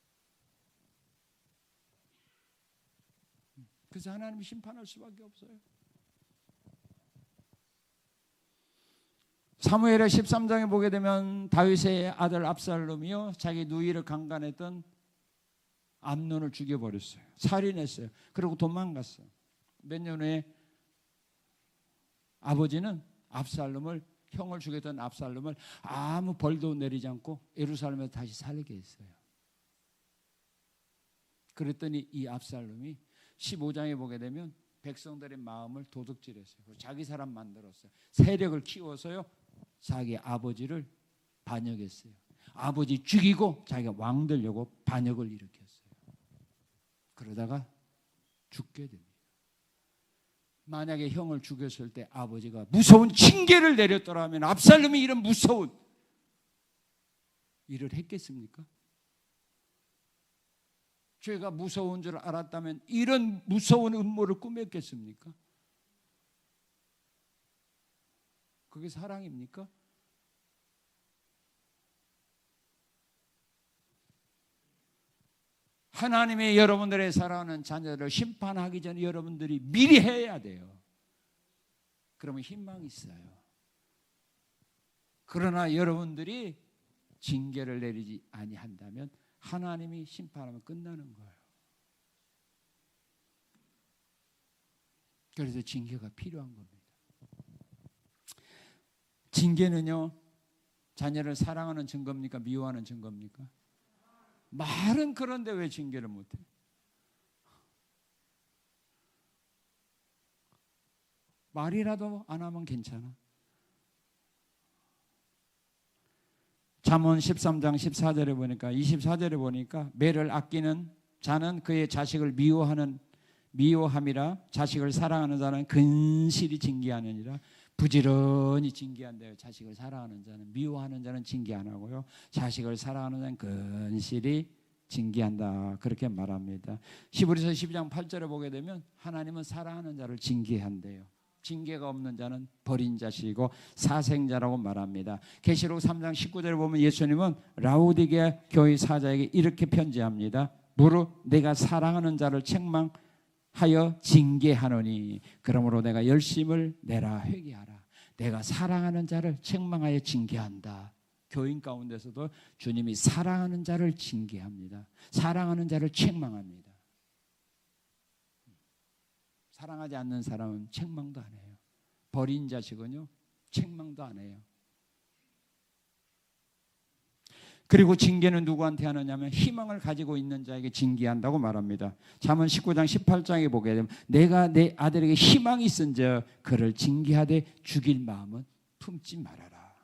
그래서 하나님이 심판할 수밖에 없어요. 사무엘의 13장에 보게 되면 다윗의 아들 압살롬이요, 자기 누이를 강간했던 암논을 죽여버렸어요. 살인했어요. 그리고 도망갔어요. 몇 년 후에 아버지는 형을 죽였던 압살롬을 아무 벌도 내리지 않고 예루살렘에 다시 살게 했어요. 그랬더니 이 압살롬이 15장에 보게 되면 백성들의 마음을 도둑질했어요. 자기 사람 만들었어요. 세력을 키워서요, 자기 아버지를 반역했어요. 아버지 죽이고 자기가 왕 되려고 반역을 일으켰어요. 그러다가 죽게 됩니다. 만약에 형을 죽였을 때 아버지가 무서운 징계를 내렸더라면 압살롬이 이런 무서운 일을 했겠습니까? 죄가 무서운 줄 알았다면 이런 무서운 음모를 꾸몄겠습니까? 그게 사랑입니까? 하나님의 여러분들의 사랑하는 자녀들을 심판하기 전에 여러분들이 미리 해야 돼요. 그러면 희망이 있어요. 그러나 여러분들이 징계를 내리지 아니한다면 하나님이 심판하면 끝나는 거예요. 그래서 징계가 필요한 겁니다. 징계는요, 자녀를 사랑하는 증거입니까? 미워하는 증거입니까? 말은 그런데 왜 징계를 못해? 말이라도 안 하면 괜찮아. 잠언 13장 14절에 보니까 24절에 보니까 매를 아끼는 자는 그의 자식을 미워함이라 자식을 사랑하는 자는 근실히 징계하느니라. 부지런히 징계한대요. 자식을 사랑하는 자는. 미워하는 자는 징계 안 하고요. 자식을 사랑하는 자는 근실히 징계한다. 그렇게 말합니다. 히브리서 12장 8절에 보게 되면 하나님은 사랑하는 자를 징계한대요. 징계가 없는 자는 버린 자식이고 사생자라고 말합니다. 계시록 3장 19절에 보면 예수님은 라우디게아 교회 사자에게 이렇게 편지합니다. 무릇 내가 사랑하는 자를 책망하여 징계하노니 그러므로 내가 열심을 내라 회개하라. 내가 사랑하는 자를 책망하여 징계한다. 교인 가운데서도 주님이 사랑하는 자를 징계합니다. 사랑하는 자를 책망합니다. 사랑하지 않는 사람은 책망도 안 해요. 버린 자식은요, 책망도 안 해요. 그리고 징계는 누구한테 하느냐면 희망을 가지고 있는 자에게 징계한다고 말합니다. 잠언 19장 18장에 보게 되면 내가 내 아들에게 희망이 있은즉 그를 징계하되 죽일 마음은 품지 말아라.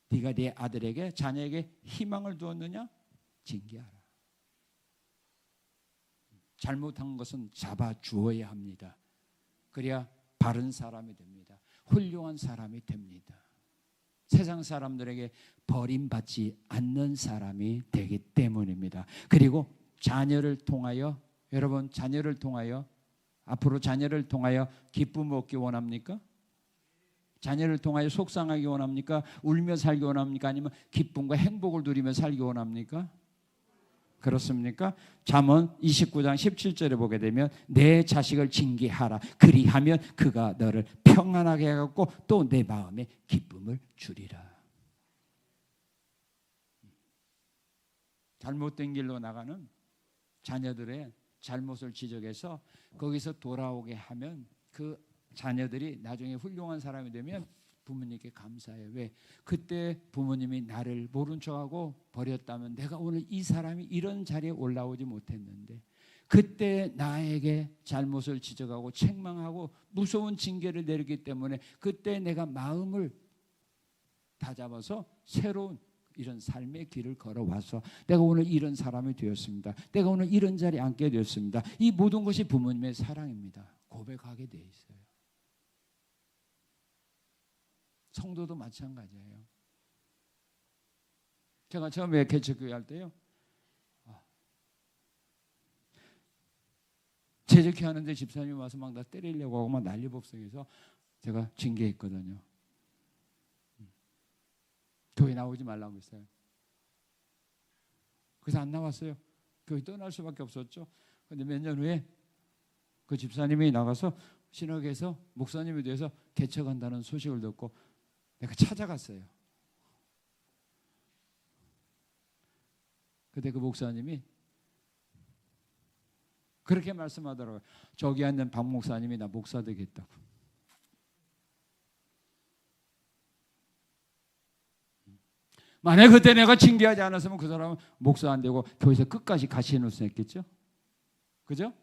네가 내 아들에게 자녀에게 희망을 두었느냐? 징계하라. 잘못한 것은 잡아주어야 합니다. 그래야 바른 사람이 됩니다. 훌륭한 사람이 됩니다. 세상 사람들에게 버림받지 않는 사람이 되기 때문입니다. 그리고 자녀를 통하여, 여러분 자녀를 통하여, 앞으로 자녀를 통하여 기쁨을 얻기 원합니까? 자녀를 통하여 속상하기 원합니까? 울며 살기 원합니까? 아니면 기쁨과 행복을 누리며 살기 원합니까? 그렇습니까? 잠언 29장 17절에 보게 되면 내 자식을 징계하라. 그리하면 그가 너를 평안하게 하고 또 내 마음에 기쁨을 주리라. 잘못된 길로 나가는 자녀들의 잘못을 지적해서 거기서 돌아오게 하면 그 자녀들이 나중에 훌륭한 사람이 되면 부모님께 감사해요. 왜? 그때 부모님이 나를 모른 척하고 버렸다면 내가 오늘 이 사람이 이런 자리에 올라오지 못했는데, 그때 나에게 잘못을 지적하고 책망하고 무서운 징계를 내리기 때문에 그때 내가 마음을 다잡아서 새로운 이런 삶의 길을 걸어와서 내가 오늘 이런 사람이 되었습니다. 내가 오늘 이런 자리에 앉게 되었습니다. 이 모든 것이 부모님의 사랑입니다. 고백하게 돼 있어요. 성도도 마찬가지예요. 제가 처음에 개척교회 할 때요, 재직회 하는데 집사님이 와서 막 나 때리려고 하고 막 난리법석해서 제가 징계했거든요. 교회 나오지 말라고 했어요. 그래서 안 나왔어요. 교회 떠날 수밖에 없었죠. 그런데 몇 년 후에 그 집사님이 나가서 신학에서 목사님에 대해서 개척한다는 소식을 듣고 내가 찾아갔어요. 그때 그 목사님이 그렇게 말씀하더라고요. 저기 앉는 박 목사님이 나 목사 되겠다고. 만약 그때 내가 징계하지 않았으면 그 사람은 목사 안 되고 교회에서 끝까지 가시해놓을 수 있겠죠? 그죠?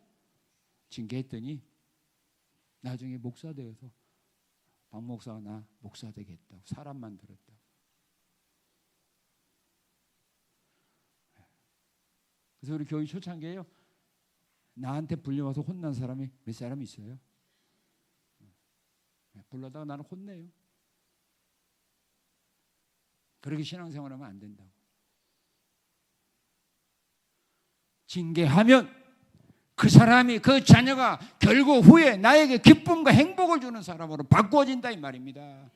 징계했더니 나중에 목사 되어서 박 목사가 나 목사 되겠다고 사람만 들었다고. 그래서 우리 교회 초창기에요, 나한테 불려와서 혼난 사람이 몇 사람 있어요? 불러다가 나는 혼내요. 그렇게 신앙생활하면 안 된다고. 징계하면 그 사람이, 그 자녀가 결국 후에 나에게 기쁨과 행복을 주는 사람으로 바꾸어진다 이 말입니다.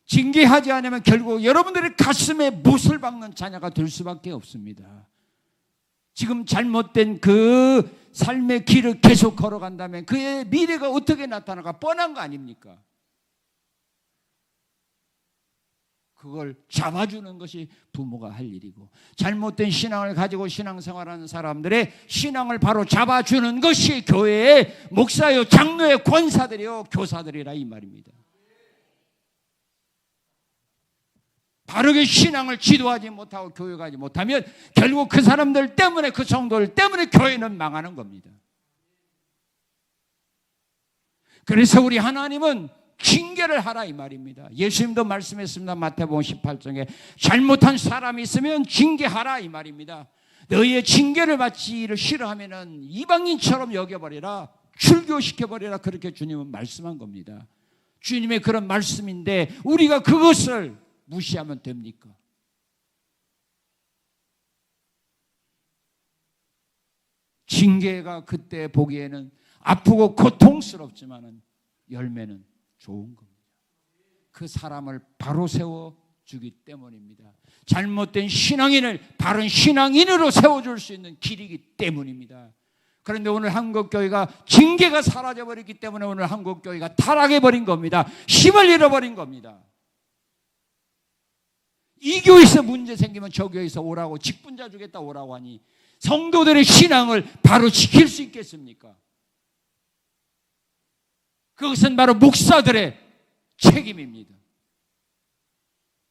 징계하지 않으면 결국 여러분들의 가슴에 못을 박는 자녀가 될 수밖에 없습니다. 지금 잘못된 그 삶의 길을 계속 걸어간다면 그의 미래가 어떻게 나타나가 뻔한 거 아닙니까? 그걸 잡아주는 것이 부모가 할 일이고, 잘못된 신앙을 가지고 신앙생활하는 사람들의 신앙을 바로 잡아주는 것이 교회의 목사요, 장로의 권사들이요, 교사들이라 이 말입니다. 바르게 신앙을 지도하지 못하고 교육하지 못하면 결국 그 사람들 때문에, 그 성도들 때문에 교회는 망하는 겁니다. 그래서 우리 하나님은 징계를 하라 이 말입니다. 예수님도 말씀했습니다. 마태복음 18장에 잘못한 사람이 있으면 징계하라 이 말입니다. 너희의 징계를 받기를 싫어하면 이방인처럼 여겨버리라, 출교시켜버리라, 그렇게 주님은 말씀한 겁니다. 주님의 그런 말씀인데 우리가 그것을 무시하면 됩니까? 징계가 그때 보기에는 아프고 고통스럽지만은 열매는 좋은 겁니다. 그 사람을 바로 세워주기 때문입니다. 잘못된 신앙인을 바른 신앙인으로 세워줄 수 있는 길이기 때문입니다. 그런데 오늘 한국교회가 징계가 사라져버렸기 때문에 오늘 한국교회가 타락해버린 겁니다. 힘을 잃어버린 겁니다. 이 교회에서 문제 생기면 저 교회에서 오라고, 직분자 주겠다 오라고 하니 성도들의 신앙을 바로 지킬 수 있겠습니까? 그것은 바로 목사들의 책임입니다.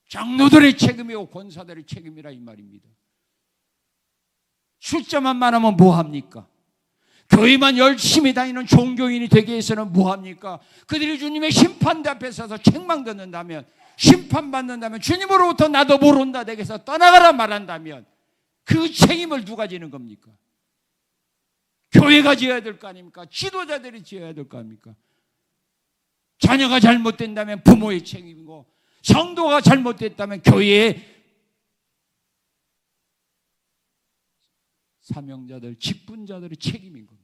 장로들의 책임이고 권사들의 책임이라 이 말입니다. 숫자만 많으면 뭐합니까? 교회만 열심히 다니는 종교인이 되기 위해서는 뭐합니까? 그들이 주님의 심판대 앞에 서서 책망 듣는다면, 심판받는다면, 주님으로부터 나도 모른다 내게서 떠나가라 말한다면 그 책임을 누가 지는 겁니까? 교회가 지어야 될 거 아닙니까? 지도자들이 지어야 될 거 아닙니까? 자녀가 잘못된다면 부모의 책임이고, 성도가 잘못됐다면 교회의 사명자들, 직분자들의 책임인 겁니다.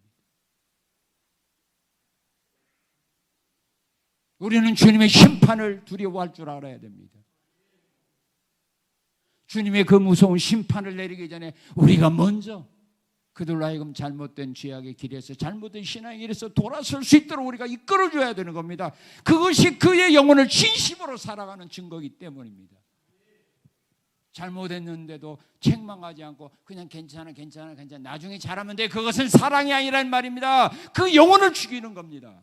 우리는 주님의 심판을 두려워할 줄 알아야 됩니다. 주님의 그 무서운 심판을 내리기 전에 우리가 먼저 그들로 하여금 잘못된 죄악의 길에서, 잘못된 신앙의 길에서 돌아설 수 있도록 우리가 이끌어줘야 되는 겁니다. 그것이 그의 영혼을 진심으로 살아가는 증거이기 때문입니다. 잘못했는데도 책망하지 않고 그냥 괜찮아 나중에 잘하면 돼, 그것은 사랑이 아니란 말입니다. 그 영혼을 죽이는 겁니다.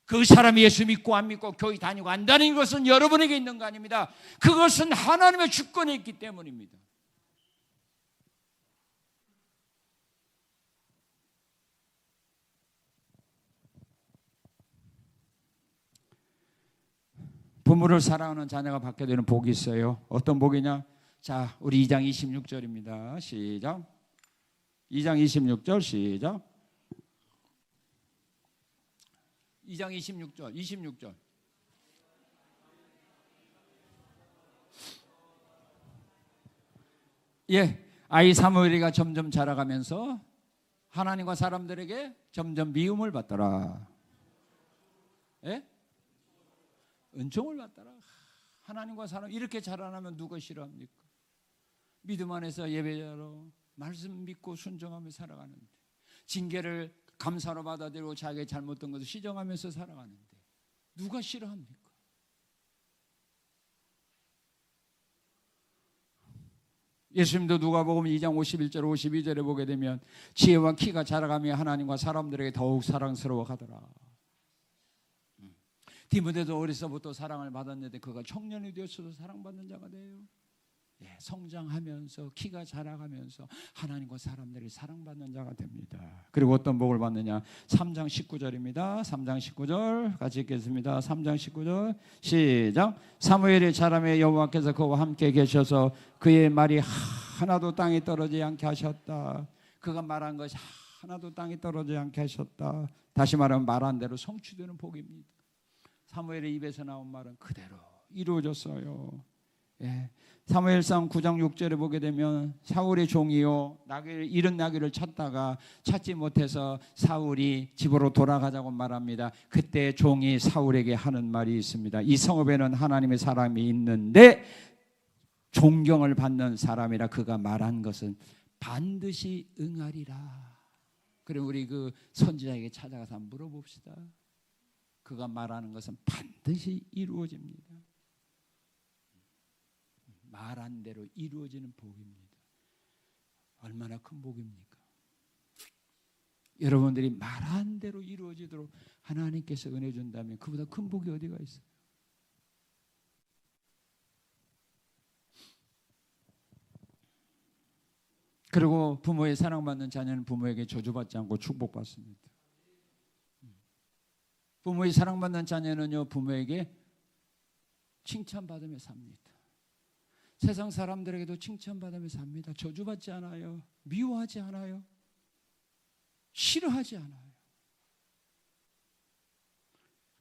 그 사람이 예수 믿고 안 믿고 교회 다니고 안 다니는 것은 여러분에게 있는 거 아닙니다. 그것은 하나님의 주권에 있기 때문입니다. 부모를 사랑하는 자녀가 받게 되는 복이 있어요. 어떤 복이냐? 자, 우리 2장 26절입니다. 시작. 2장 26절 시작. 2장 26절. 예, 아이 사무엘이가 점점 자라가면서 하나님과 사람들에게 점점 미움을 받더라. 예? 은총을 받더라. 하나님과 사람 이렇게 자라나면 누가 싫어합니까? 믿음 안에서 예배자로 말씀 믿고 순종하며 살아가는데, 징계를 감사로 받아들이고 자기의 잘못된 것을 시정하면서 살아가는데 누가 싫어합니까? 예수님도 누가복음 2장 51절 52절에 보게 되면 지혜와 키가 자라가며 하나님과 사람들에게 더욱 사랑스러워 가더라. 디모데도 어려서부터 사랑을 받았는데 그가 청년이 되었어도 사랑받는 자가 돼요. 예, 성장하면서 키가 자라가면서 하나님과 사람들이 사랑받는 자가 됩니다. 그리고 어떤 복을 받느냐? 3장 19절입니다. 3장 19절 같이 읽겠습니다. 3장 19절 시작. 사무엘이 자라매 여호와께서 그와 함께 계셔서 그의 말이 하나도 땅에 떨어지지 않게 하셨다. 그가 말한 것이 하나도 땅에 떨어지지 않게 하셨다. 다시 말하면 말한 대로 성취되는 복입니다. 사무엘의 입에서 나온 말은 그대로 이루어졌어요. 예. 사무엘상 9장 6절에 보게 되면 사울의 종이요 잃은 나귀를 찾다가 찾지 못해서 사울이 집으로 돌아가자고 말합니다. 그때 종이 사울에게 하는 말이 있습니다. 이 성읍에는 하나님의 사람이 있는데 존경을 받는 사람이라 그가 말한 것은 반드시 응하리라. 그럼 우리 그 선지자에게 찾아가서 한번 물어봅시다. 그가 말하는 것은 반드시 이루어집니다. 말한 대로 이루어지는 복입니다. 얼마나 큰 복입니까? 여러분들이 말한 대로 이루어지도록 하나님께서 은혜 준다면 그보다 큰 복이 어디가 있어요? 그리고 부모의 사랑받는 자녀는 부모에게 저주받지 않고 축복받습니다. 부모의 사랑받는 자녀는요, 부모에게 칭찬받으며 삽니다. 세상 사람들에게도 칭찬받으며 삽니다. 저주받지 않아요. 미워하지 않아요. 싫어하지 않아요.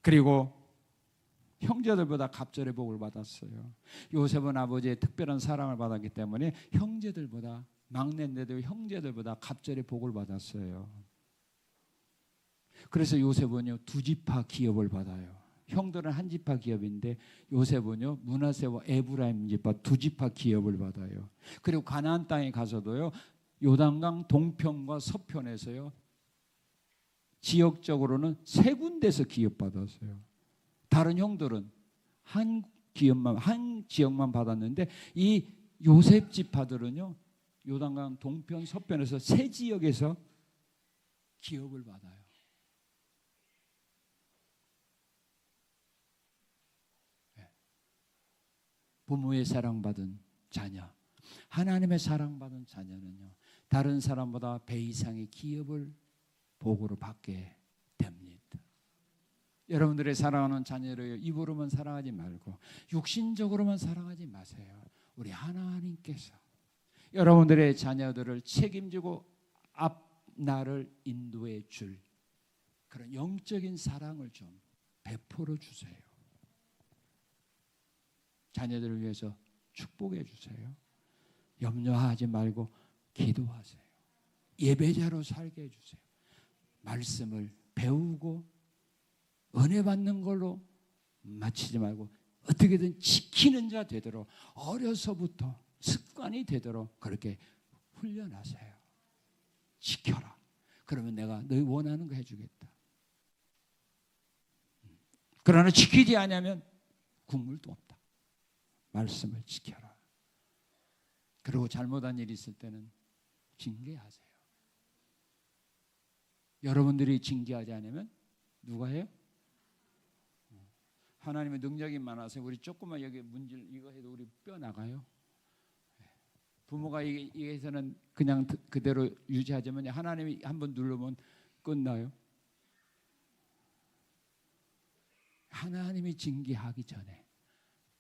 그리고 형제들보다 갑절의 복을 받았어요. 요셉은 아버지의 특별한 사랑을 받았기 때문에 형제들보다, 막내인데도 형제들보다 갑절의 복을 받았어요. 그래서 요셉은요, 두 지파 기업을 받아요. 형들은 한 지파 기업인데 요셉은요, 므낫세와 에브라임 지파 두 지파 기업을 받아요. 그리고 가나안 땅에 가서도요, 요단강 동편과 서편에서요, 지역적으로는 세 군데서 기업받았어요. 다른 형들은 한 지역만 받았는데 이 요셉 지파들은요, 요단강 동편 서편에서 세 지역에서 기업을 받아요. 부모의 사랑받은 자녀, 하나님의 사랑받은 자녀는요, 다른 사람보다 배 이상의 기업을 복으로 받게 됩니다. 여러분들의 사랑하는 자녀를 입으로만 사랑하지 말고 육신적으로만 사랑하지 마세요. 우리 하나님께서 여러분들의 자녀들을 책임지고 앞날을 인도해 줄 그런 영적인 사랑을 좀 베풀어 주세요. 자녀들을 위해서 축복해 주세요. 염려하지 말고 기도하세요. 예배자로 살게 해주세요. 말씀을 배우고 은혜 받는 걸로 마치지 말고 어떻게든 지키는 자 되도록 어려서부터 습관이 되도록 그렇게 훈련하세요. 지켜라. 그러면 내가 너희 원하는 거 해주겠다. 그러나 지키지 않으면 국물도 없다. 말씀을 지켜라. 그리고 잘못한 일이 있을 때는 징계하세요. 여러분들이 징계하지 않으면 누가 해요? 하나님의 능력이 많아서 우리 조금만 여기 문질 이거 해도 우리 뼈 나가요. 부모가 이게서는 그냥 그대로 유지하자면 하나님이 한번 누르면 끝나요. 하나님이 징계하기 전에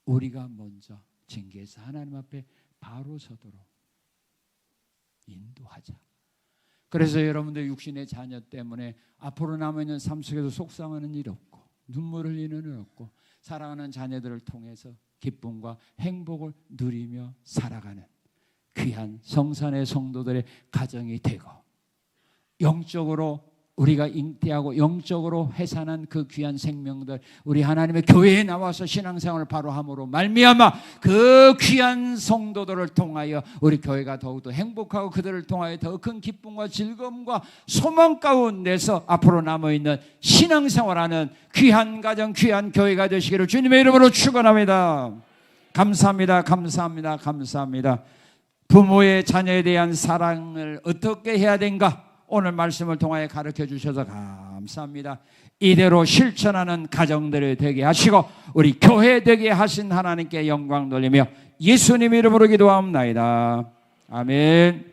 우리가 먼저 징계해서 하나님 앞에 바로 서도록 인도하자. 그래서 여러분들 육신의 자녀 때문에 앞으로 남아있는 삶 속에서 속상하는 일 없고 눈물 흘리는 일 없고 사랑하는 자녀들을 통해서 기쁨과 행복을 누리며 살아가는 귀한 성산의 성도들의 가정이 되고 영적으로 우리가 잉태하고 영적으로 회산한 그 귀한 생명들 우리 하나님의 교회에 나와서 신앙생활을 바로 함으로 말미암아 그 귀한 성도들을 통하여 우리 교회가 더욱더 행복하고 그들을 통하여 더 큰 기쁨과 즐거움과 소망 가운데서 앞으로 남아있는 신앙생활하는 귀한 가정 귀한 교회가 되시기를 주님의 이름으로 축원합니다. 감사합니다. 감사합니다. 감사합니다. 부모의 자녀에 대한 사랑을 어떻게 해야 되는가 오늘 말씀을 통하여 가르쳐 주셔서 감사합니다. 이대로 실천하는 가정들이 되게 하시고 우리 교회 되게 하신 하나님께 영광 돌리며 예수님 이름으로 기도합니다. 아멘.